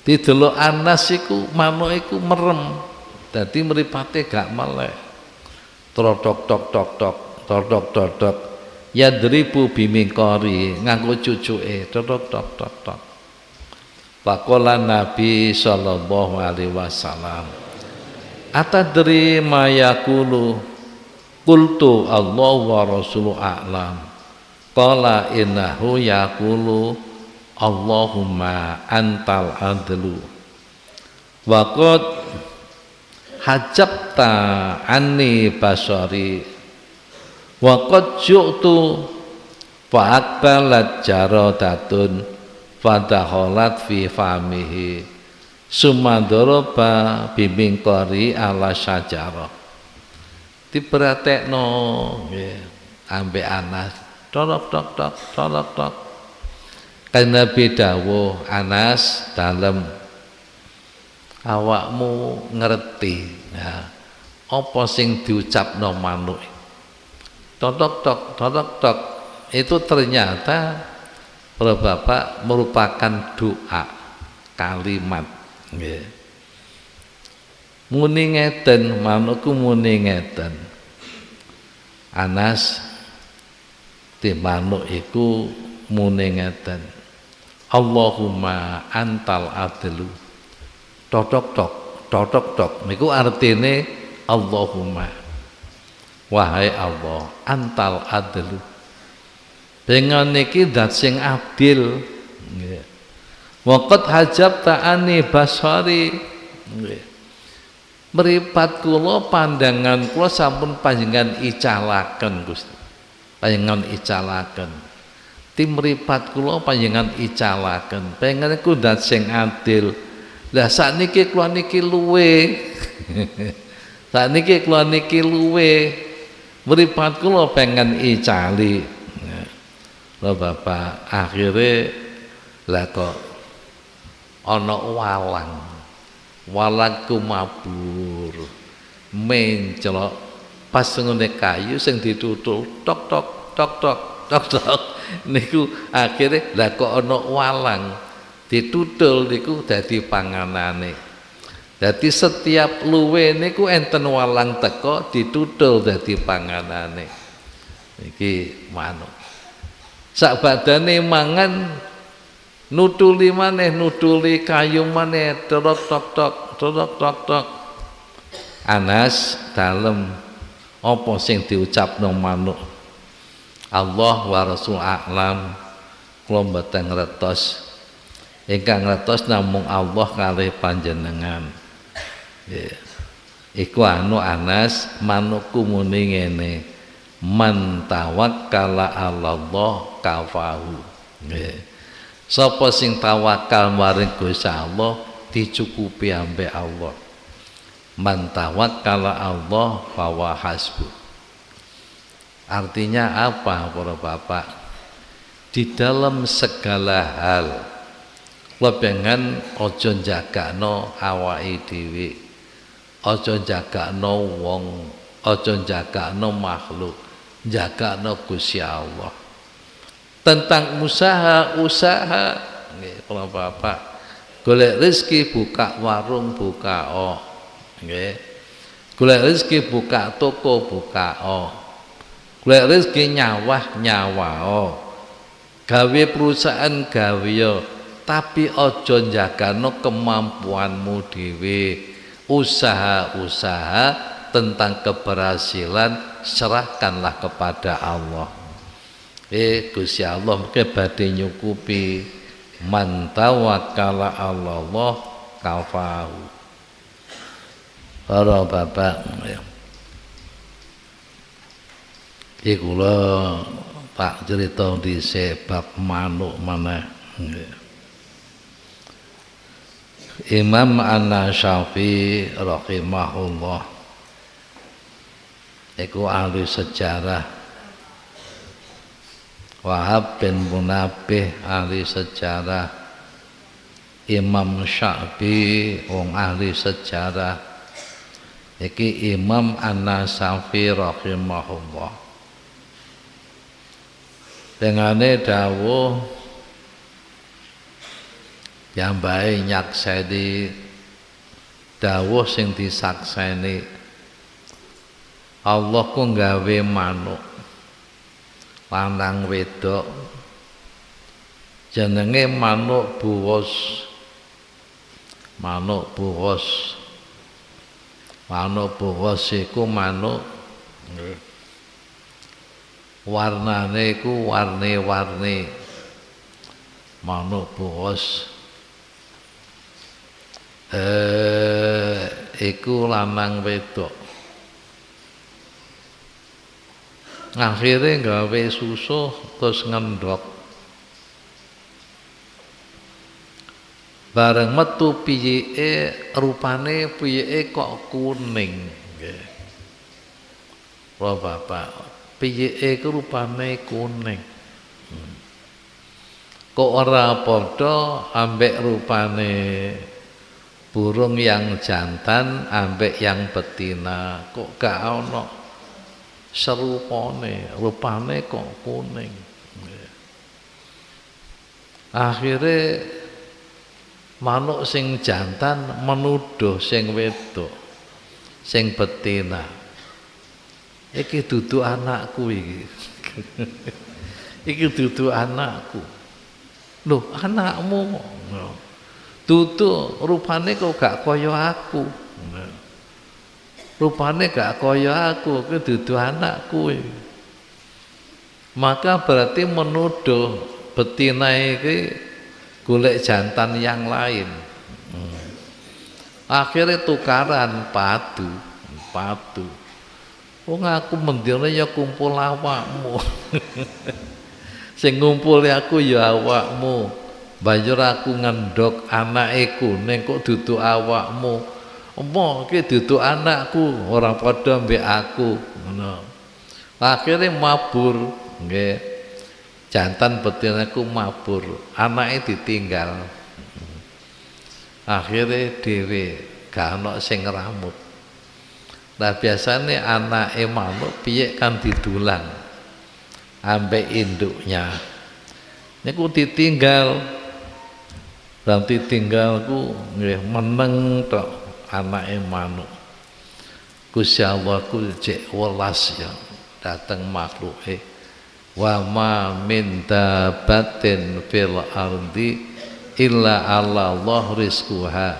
Didelok Anas iku manuk iku merem. Dadi mripate gak melek. Trotok tok tok tok, trotok tok tok. Yadribu bimingkari nganggo cucuke tok tok tok tok. Faqala Nabi sallallahu alaihi wasallam atadri ma yaqulu qultu Allah wa rasuluhu a'lam qala innahu yaqulu Allahumma antal adlu wa qad hajabta anni basari wa qad ju'tu fa aqbalat jaradatun fadakhalat fi famihi summa daraba bimingkari ala syajarah. Diperhatekno nggih ambek Anas tok tok tok tok tok. Kan Nabi dawuh Anas dalem awakmu ngerti ya apa sing diucapno manuk tok tok itu ternyata para bapak merupakan doa kalimat nggih. Muni ngeten manukku muni ngeten. Anas di manuk iku muni ngeten. Allahumma antal adlu. Tok tok niku artine Allahumma wahai Allah antal adlu dengan niki zat sing adil nggih. Waqat hajab ta'ani basari nggih. Mripat kula pandangan kula sampun panjenengan icalaken Gusti. Panjenengan icalaken. Tim mripat kula panjenengan icalaken. Pengen ku zat sing adil. Lah sakniki kula niki luwe. Sakniki kula niki luwe. Mripat kula pengen icali. Lho Bapak, akhire lah kok ana walang. Walang ku mabur. Menclok pas ngene kayu sing ditutul tok tok tok tok tok tok niku akhire lah kok ana walang ditutul niku dadi panganane. Dadi setiap luwe niku enten walang teko ditutul dadi panganane. iki manuk. Sak badane mangan nutuli maneh, nutuli kayu maneh, tok tok tok tok tok tok. Anas dalem apa sing diucapno manuk? Allah wa Rasul a'lam, kula mboten ngertos. Ingkang ngertos namung Allah kalih panjenengan. Yeah. Iku anu Anas, manukku muni ngene, man tawakkala 'alallah kafahu. Yeah. Sapa sing tawakal maring Gusti Allah dicukupi ambek Allah. Man tawakkala Allah fawa hasbu. Artinya apa para bapak? Di dalam segala hal lebengan ojo jagakno awake dhewe, ojo jagakno wong, ojo jagakno makhluk, jagakno Gusti Allah. Tentang usaha nggih para bapak, golek rezeki buka warung buka nggih. Golek rezeki buka toko buka golek rezeki nyawa gawe perusahaan gawe tapi ojo njagano kemampuanmu dhewe. Usaha tentang keberhasilan serahkanlah kepada Allah. Gusti Allah mungkin badhe nyukupi, man tawakkala 'alallah kafahu. Para bapak iki kula tak cerita dhisik bab manuk maneh. Imam An-Nasyafi rahimahullah iku ahli sejarah. Wahab bin Munabbih ahli sejarah. Imam Sya'bi wong ahli sejarah. Iki Imam An-Nasyafi rahimahullah. Dengane dawuh yambae nyakseni dawuh sing disakseni Allah ku nggawe manuk lanang wedok jenenge manuk buwos. Manuk buwos iku manuk warnane iku warni-warni. Manuk buwos iku lanang wedok. Akhire gawe susuh terus ngendhok. Bareng metu piyike rupane piyike kok kuning nggih. Lho bapak, piyike iku rupane kuning. Kok ora padha ambek rupane burung yang jantan ambek yang betina, kok gak ana serupane, rupane kok kuning. Akhire manuk sing jantan menuduh sing wedok, sing betina, iki dudu anakku iki. Iki dudu anakku. Loh, anakmu dudu rupane kok gak kaya aku. Rupane gak kaya aku, kuwi dudu anakku. Maka berarti menuduh betina iki golek jantan yang lain. Akhirnya tukaran padu. Wong aku mendine ya kumpul awakmu. Sing ngumpul aku ya awakmu. Banjur aku ngendhok anake kuning kok dudu awakmu. Empo iki dudu anakku, ora padha mbek aku. Ngono. Akhire mabur, nggih. Jantan betinaku mabur, anake ditinggal. Akhire dhewe gak ana sing ngramut. Nah biasane anake manuk piye kan didulang ambek induknya. Niku ditinggal. Dan ditinggalku nggih meneng tok anake manuk. Gusti Allah ku jek welas ya dateng makhluke. wa ma min dabbatin fil ardi illa 'ala Allah rizquha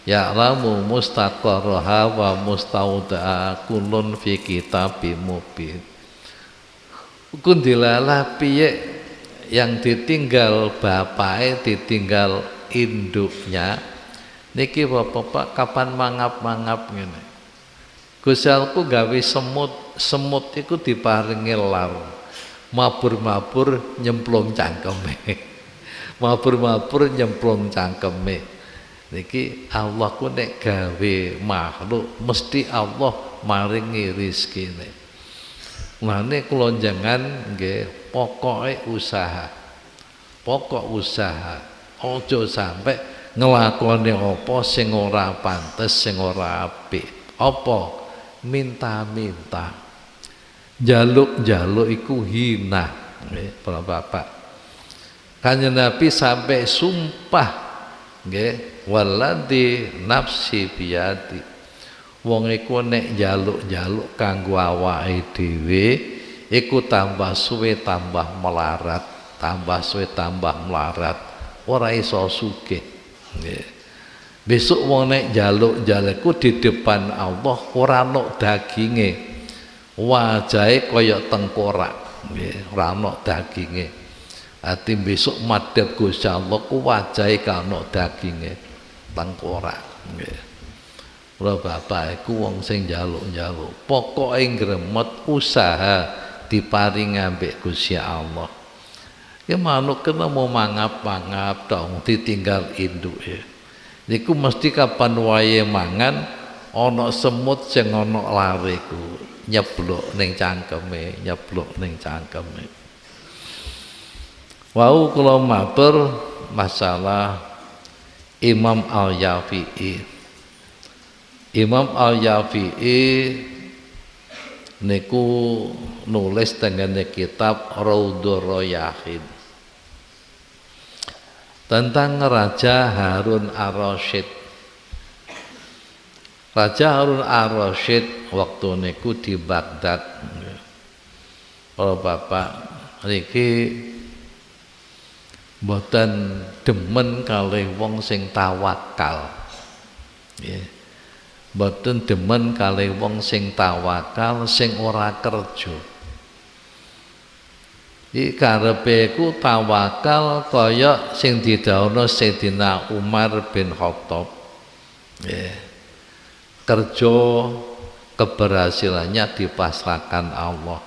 ya'lamu mustaqarraha wa mustaudaha kullun fi kitabim mubin. Kundilalah piye yang ditinggal bapake, ditinggal induknya niki bapak kapan mangap-mangap ngene. Gusti Allah gawe semut iku diparingi lar. Mabur-mabur nyemplung cangkeme. Mabur-mabur nyemplung cangkeme. Niki Allah ku nek gawe makhluk mesti Allah maringi rezekine. Mulane kula jangan nggih pokoke usaha. Pokok usaha. Aja sampai nglakoni apa sing ora pantes, sing ora apik. Apa? Minta-minta. Jaluk-jaluk iku hina. Nggih, para bapak. Kanjeng Nabi sampai sumpah nggih, walladzi nafsi biyadi. Wong iku nek jaluk-jaluk kanggo awake dhewe iku tambah suwe tambah melarat, tambah suwe tambah melarat, ora iso sugih. Nggih. Besok wong nek jaluk-jalukku di depan Allah ora ana daginge. Wajahe kaya tengkorak, nggih, ora ana daginge. Ati besok madhep Gusti Allah ku wajahe kana daginge, tengkorak, nggih. Ora bapak iku wong sing njaluk-njaluk, pokoke ngremet usaha diparing ambek Gusti Allah. Ya manuk kena mau mangap-mangap dong ditinggal induke. Niku mesti kapan wae mangan ana semut sing ana lare ku nyeblok ning cangkeme, nyeblok ning cangkeme. Wau kula matur masalah Imam Al-Yafi'i. Imam Al-Yafi'i niku nulis tengene kitab Raudhur Rayyahin tentang Raja Harun Ar-Rasyid. Raja Harun Ar-Rasyid waktu niku di Baghdad. Kalau bapak niki mboten demen kalih wong sing tawakal. Nggih. Mboten demen kalih wong sing tawakal, sing ora kerja. Iki karepe ku tawakal kaya sing didhawuhna Sayyidina Umar bin Khattab. Nggih. Kerja keberhasilannya dipasrahkan Allah.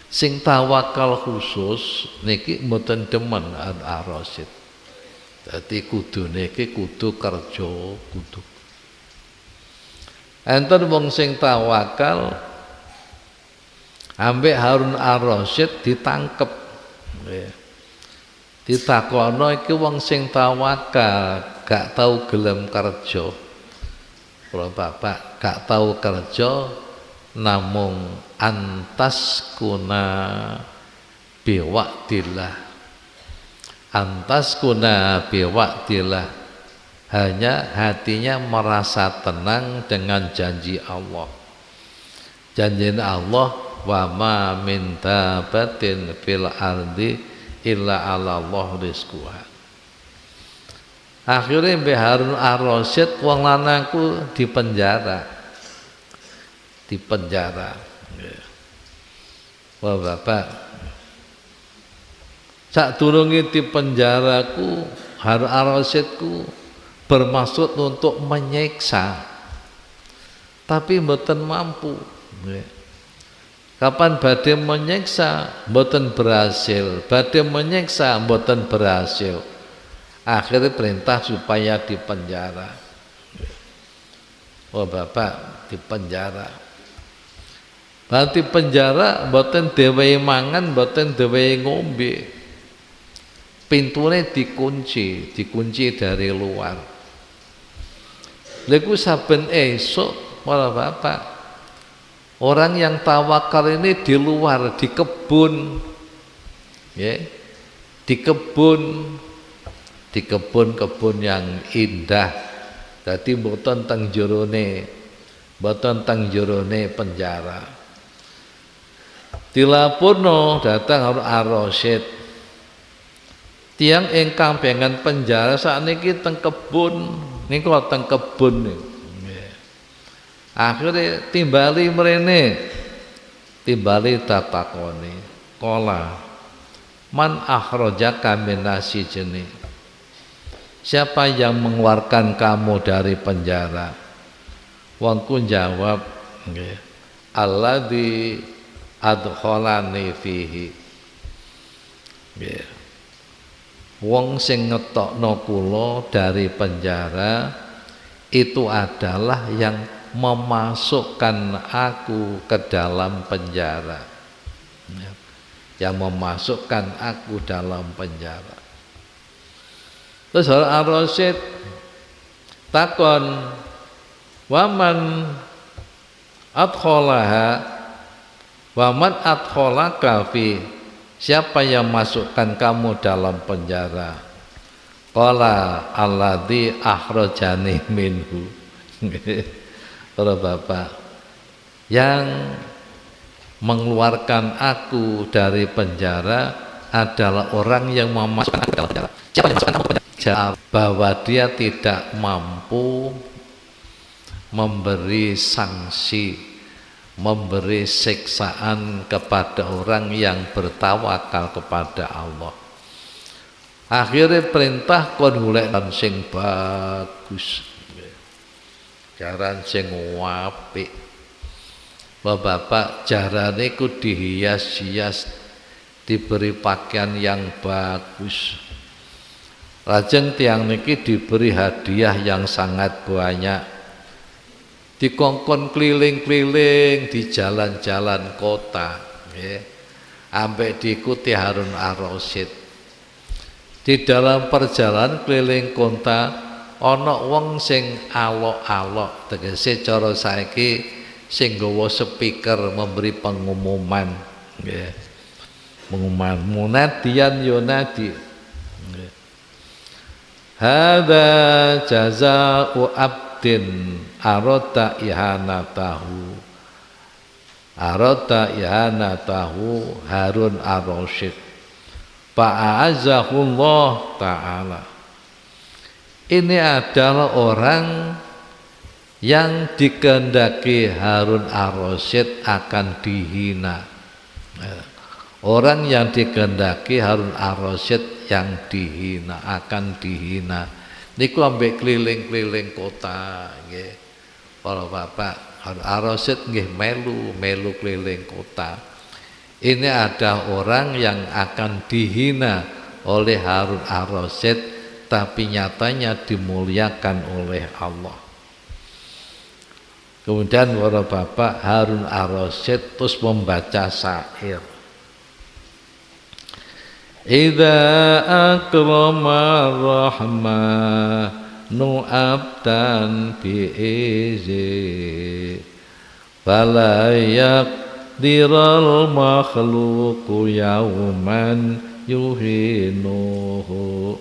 Sing tawakal khusus niki mboten demen Ar-Rasyid. Dadi kudune iki kudu kerja, kudu. Enten wong sing tawakal ambek Harun Ar-Rasyid ditangkep. Nggih. Ditakono iki wong sing tawakal, gak tau gelem kerja. Kalau bapak gak tau kerja namung antas kuna biwaktillah, antas kuna biwaktillah, hanya hatinya merasa tenang dengan janji Allah. Janji Allah, wa ma min dabbatin fil ardi illa 'ala Allah rizquha. Akhirnya Mbah Harun Ar-Rasyid wong lanangku dipenjara. Dipenjara. Wah bapak, sadurunge dipenjaraku Harun Ar-Rasyidku bermaksud untuk menyiksa, tapi mboten mampu. Kapan badhe menyiksa mboten berhasil, badhe menyiksa mboten berhasil. Akhirnya perintah supaya dipenjara. Oh bapak dipenjara. Berarti penjara mboten dhewe mangan, mboten dhewe ngombe. Pintune dikunci, dikunci dari luar. Lha saben esuk para bapak, orang yang tawakal ini di luar, di kebun, ya, di kebun yang indah. Dadi mboten teng jerone penjara. Dilaporno datang Harun ar-Rasyid. Tiang ingkang pengen penjara sakniki teng kebun, niku teng kebun niku. Akhirnya timbali mrene, timbali tatakoni, qala man akhrajaka minasy jeni. Siapa yang mengeluarkan kamu dari penjara? Wongku jawab, nggih, alladzi adkhalani fihi. Nggih. Wong sing ngetokno kula dari penjara itu adalah yang memasukkan aku ke dalam penjara. Yang memasukkan aku dalam penjara. Terus Harun ar-Rasyid takon, waman adkholaha waman adkholaka fi, siapa yang masukkan kamu dalam penjara? Qala alladzi akhrajani minhu. Para bapak, yang mengeluarkan aku dari penjara adalah orang yang memasukkan aku dalam penjara. Siapa yang memasukkan kamu ke penjara? Bahwa dia tidak mampu memberi sanksi, memberi siksaan kepada orang yang bertawakal kepada Allah. Akhirnya perintah kon golek sing bagus, jaran sing apik. Bapak jarane ku dihias-hias, diberi pakaian yang bagus. Lajeng tiang niki diberi hadiah yang sangat banyak, dikongkon keliling-keliling di jalan-jalan kota, ambek diikuti Harun ar-Rasyid. Di dalam perjalanan keliling kota, ana wong sing alok-alok, tegese cara saiki sing nggawa speaker memberi pengumuman, pengumuman munadian yunadi. Hadza jazaa'u abdin arada ihanatahu Harun ar-Rasyid fa'azzahullah ta'ala. Ini adalah orang yang dikehendaki Harun ar-Rasyid akan dihina. Orang yang dikehendaki Harun ar-Rasyid yang dihina, akan dihina. Niku ambek keliling-keliling kota, nggih. Para bapak, Harun ar-Rasyid nggih melu keliling kota. Ini ada orang yang akan dihina oleh Harun ar-Rasyid, tapi nyatanya dimuliakan oleh Allah. Kemudian para bapak, Harun ar-Rasyid terus membaca syair. Idza akrama rahmanu abdan bi izi fala yaqdiral makhluqu yauman yuhinuhu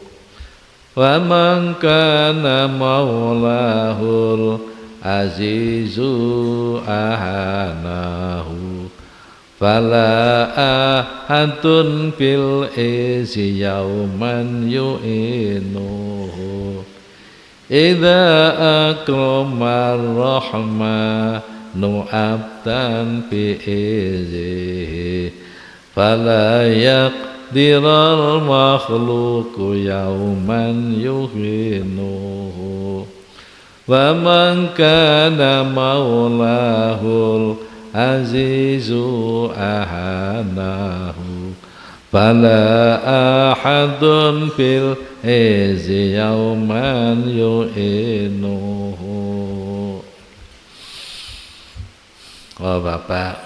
wa man kana maulahul azizu ahanahu fala ahadun bil izi yauman yu'inuhu idza akramar rahmanu abdan bi izihi fala yaqdiral makhluqu yauman yu'inuhu wa man kana maulahul azizu ahanahu fala ahadun fil izi yauman yu'inuhu. Oh bapak,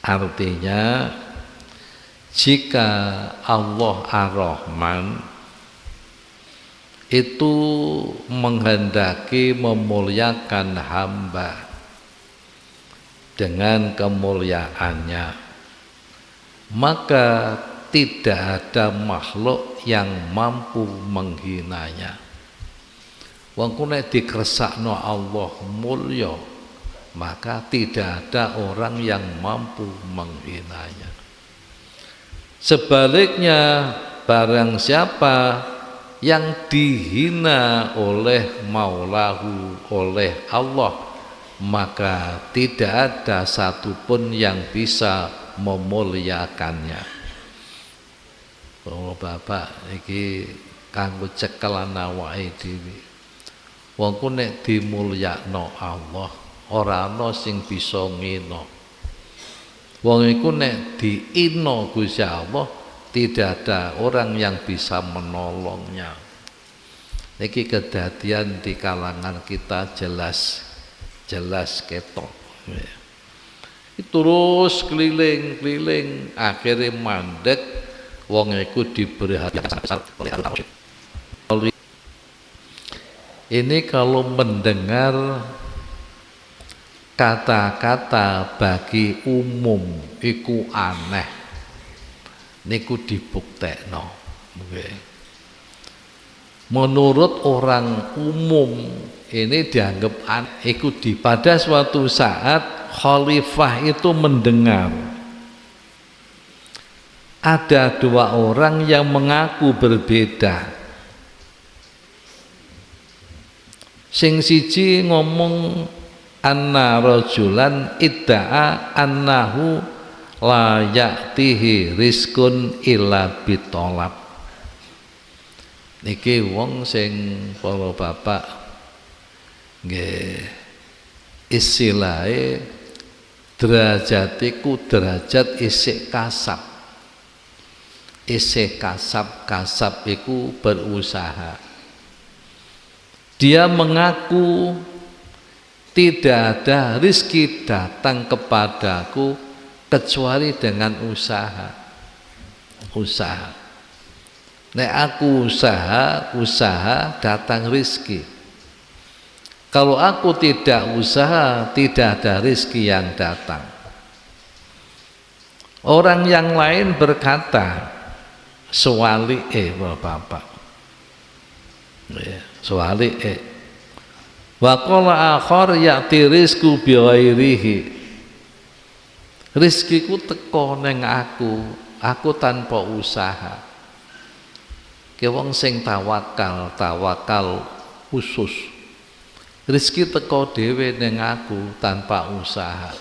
artinya jika Allah ar-Rahman itu menghendaki memuliakan hamba dengan kemuliaannya, maka tidak ada makhluk yang mampu menghinanya. Wong ku nek dikresakno Allah mulya, maka tidak ada orang yang mampu menghinanya. Sebaliknya, barang siapa yang dihina oleh maulahu, oleh Allah, maka tidak ada satupun yang bisa memuliakannya. Oh Bapak, iki kanggo cekelan awake dhewe. Wong ku nek dimulyakno Allah, ora ana sing bisa ngina. Wong iku nek diino Gusti Allah, tidak ada orang yang bisa menolongnya. Niki kedadian di kalangan kita jelas ketok. Terus keliling-keliling, akhirnya mandek, wong iku diberi hadiah besar oleh Allah. Ini kalau mendengar kata-kata bagi umum iku aneh, niku dibuktekno. Menurut orang umum ini dianggap aneh. Iku pada suatu saat khalifah itu mendengar ada dua orang yang mengaku berbeda. Sing siji ngomong anna rajulan idda'a annahu la ya'tihi rizkun illa bitolab. Niki wong sing para bapak nggih istilahe derajatiku derajat isik kasab. Isik kasab iku berusaha. Dia mengaku tidak ada rizki datang kepadaku kecuali dengan usaha. Nek aku usaha datang rizki. Kalau aku tidak usaha, tidak ada rizki yang datang. Orang yang lain berkata, sewali Bapak. Sewali wa qala akhar ya'ti rizqu bi ghairihi. Rizkiku teko ning aku tanpa usaha. Ki wong sing tawakal khusus. Rizki teko dhewe ning aku tanpa usaha.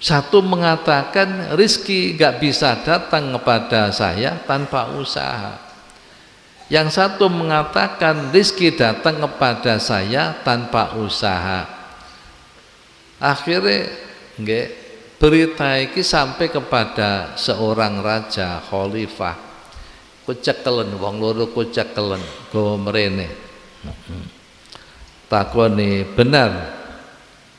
Satu mengatakan rizki gak bisa datang kepada saya tanpa usaha. Yang satu mengatakan rizki datang kepada saya tanpa usaha. Akhirnya berita ini sampai kepada seorang raja khalifah. Kucekelen wong loro kucekelen go mrene. Takoni, benar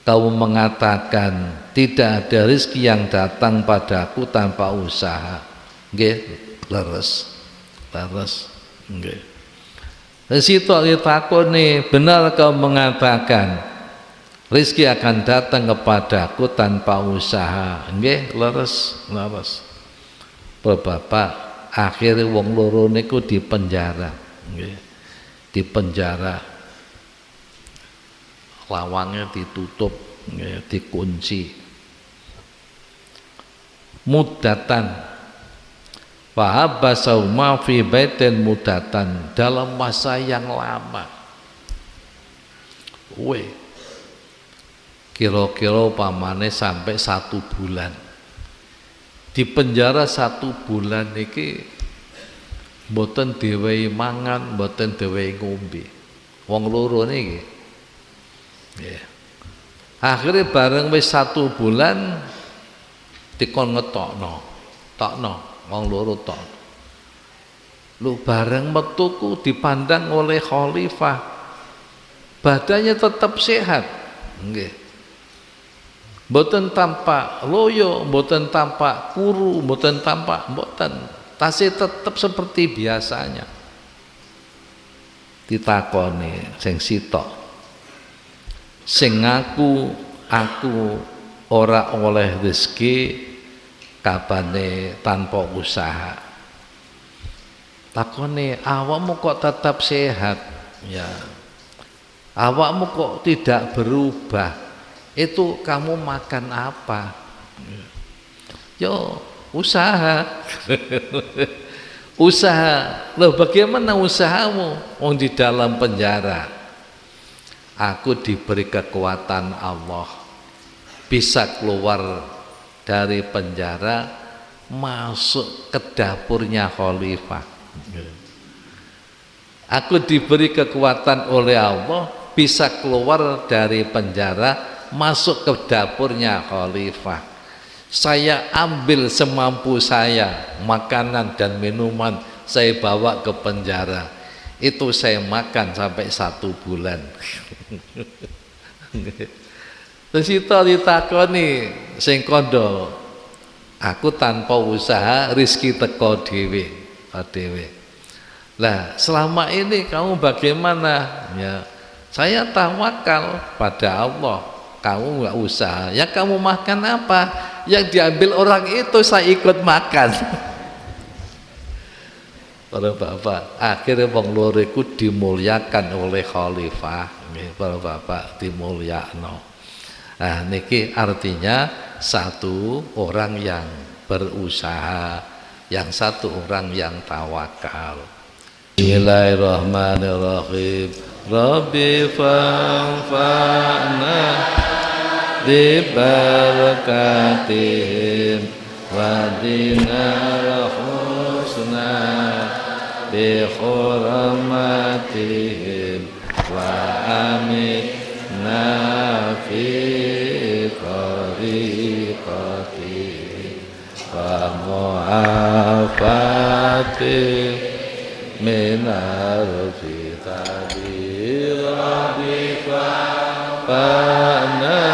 kamu mengatakan tidak ada rizki yang datang padaku tanpa usaha. Nggih, leres. Nggih. Situ ditakoni, benar kau mengatakan rizki akan datang kepadaku tanpa usaha. Nggih, leres. Bapak, akhirnya wong loro niku dipenjara. Nggih. Dipenjara. Lawangnya ditutup, nggih, dikunci. Mudatan Fahabasahuma fi baitin mudatan, dalam masa yang lama. Kira-kira pamane sampai 1 bulan. Di penjara 1 bulan niki mboten diwehi mangan, mboten diwehi ngombe. Wong loro niki. Yeah. Akhirnya bareng wis 1 bulan dikon ngetokno. Wong loro tok. Lu bareng metuku dipandang oleh khalifah, badannya tetap sehat. Nggih. Mboten tampak loyo, mboten tampak kuru, mboten tampak tasih tetap seperti biasanya. Ditakoni sing sitok. Sing aku ora oleh rezeki kabane tanpa usaha. Takone, awakmu kok tetap sehat? Ya. Awakmu kok tidak berubah? Itu kamu makan apa? Yo, usaha. Usaha. Loh, bagaimana usahamu? Oh, di dalam penjara. Aku diberi kekuatan Allah, bisa keluar dari penjara, masuk ke dapurnya khalifah. Aku diberi kekuatan oleh Allah, bisa keluar dari penjara, masuk ke dapurnya khalifah. Saya ambil semampu saya, makanan dan minuman saya bawa ke penjara. Itu saya makan sampai 1 bulan. Terus itu ditakoni sing kondo, aku tanpa usaha rezeki teko dhewe. Lah selama ini kamu bagaimana? Ya, saya tawakal pada Allah. Kamu nggak usaha, ya kamu makan apa? Yang diambil orang itu saya ikut makan. Para bapak, akhirnya wong loro iku dimuliakan oleh khalifah. Para bapak dimulyakno. Nah, niki artinya satu orang yang berusaha, yang satu orang yang tawakal. Bismillahirrahmanirrahim. Rabbi fanfa'na bi barakatihim wa dinal husna bi hurmatihim wa aminna fi tariqatihim wa mu'afatihim minar fitani rabbika fa'na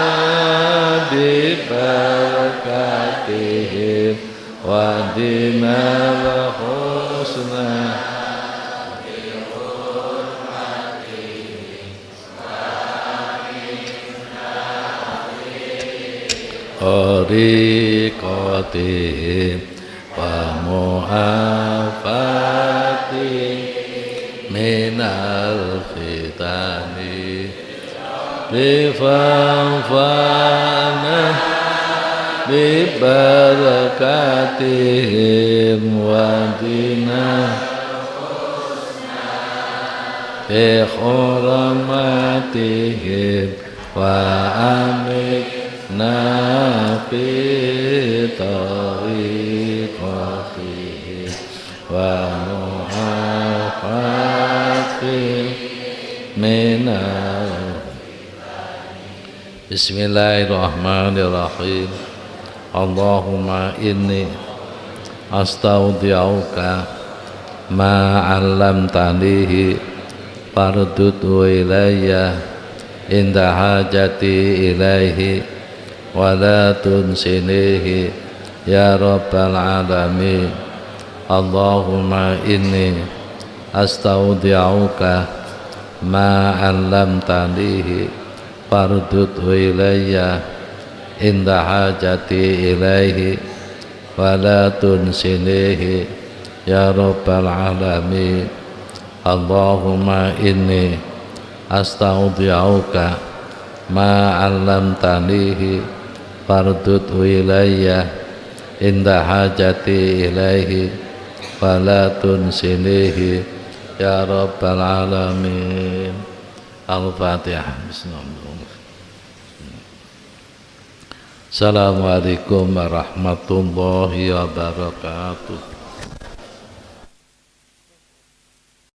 bi barakatihim wa dinal husna tariqatihim wa mu'afati minal fitani bifanfana bibarakatihim wa dina bihurmatihim wa amikna fi tariqatihim wa mu'afatihim minal. Bismillahirrahmanirrahim. Allahumma inni astaudi'uka ma 'allamtanihi fardudhu ilayya inda hajati ilaihi wa la tunsinihi ya rabbal alamin. Allahumma inni astaudi'uka ma 'allamtanihi fardudhu ilayya inda hajati ilaihi wa la tunsinihi ya rabbal alamin. Allahumma inni astaudi'uka ma 'allamtanihi fardudhu ilayya inda hajati ilaihi wa la tunsinihi ya rabbal alamin. Al-Fatihah. Bismillahirrahmanirrahim. Assalamualaikum warahmatullahi wabarakatuh.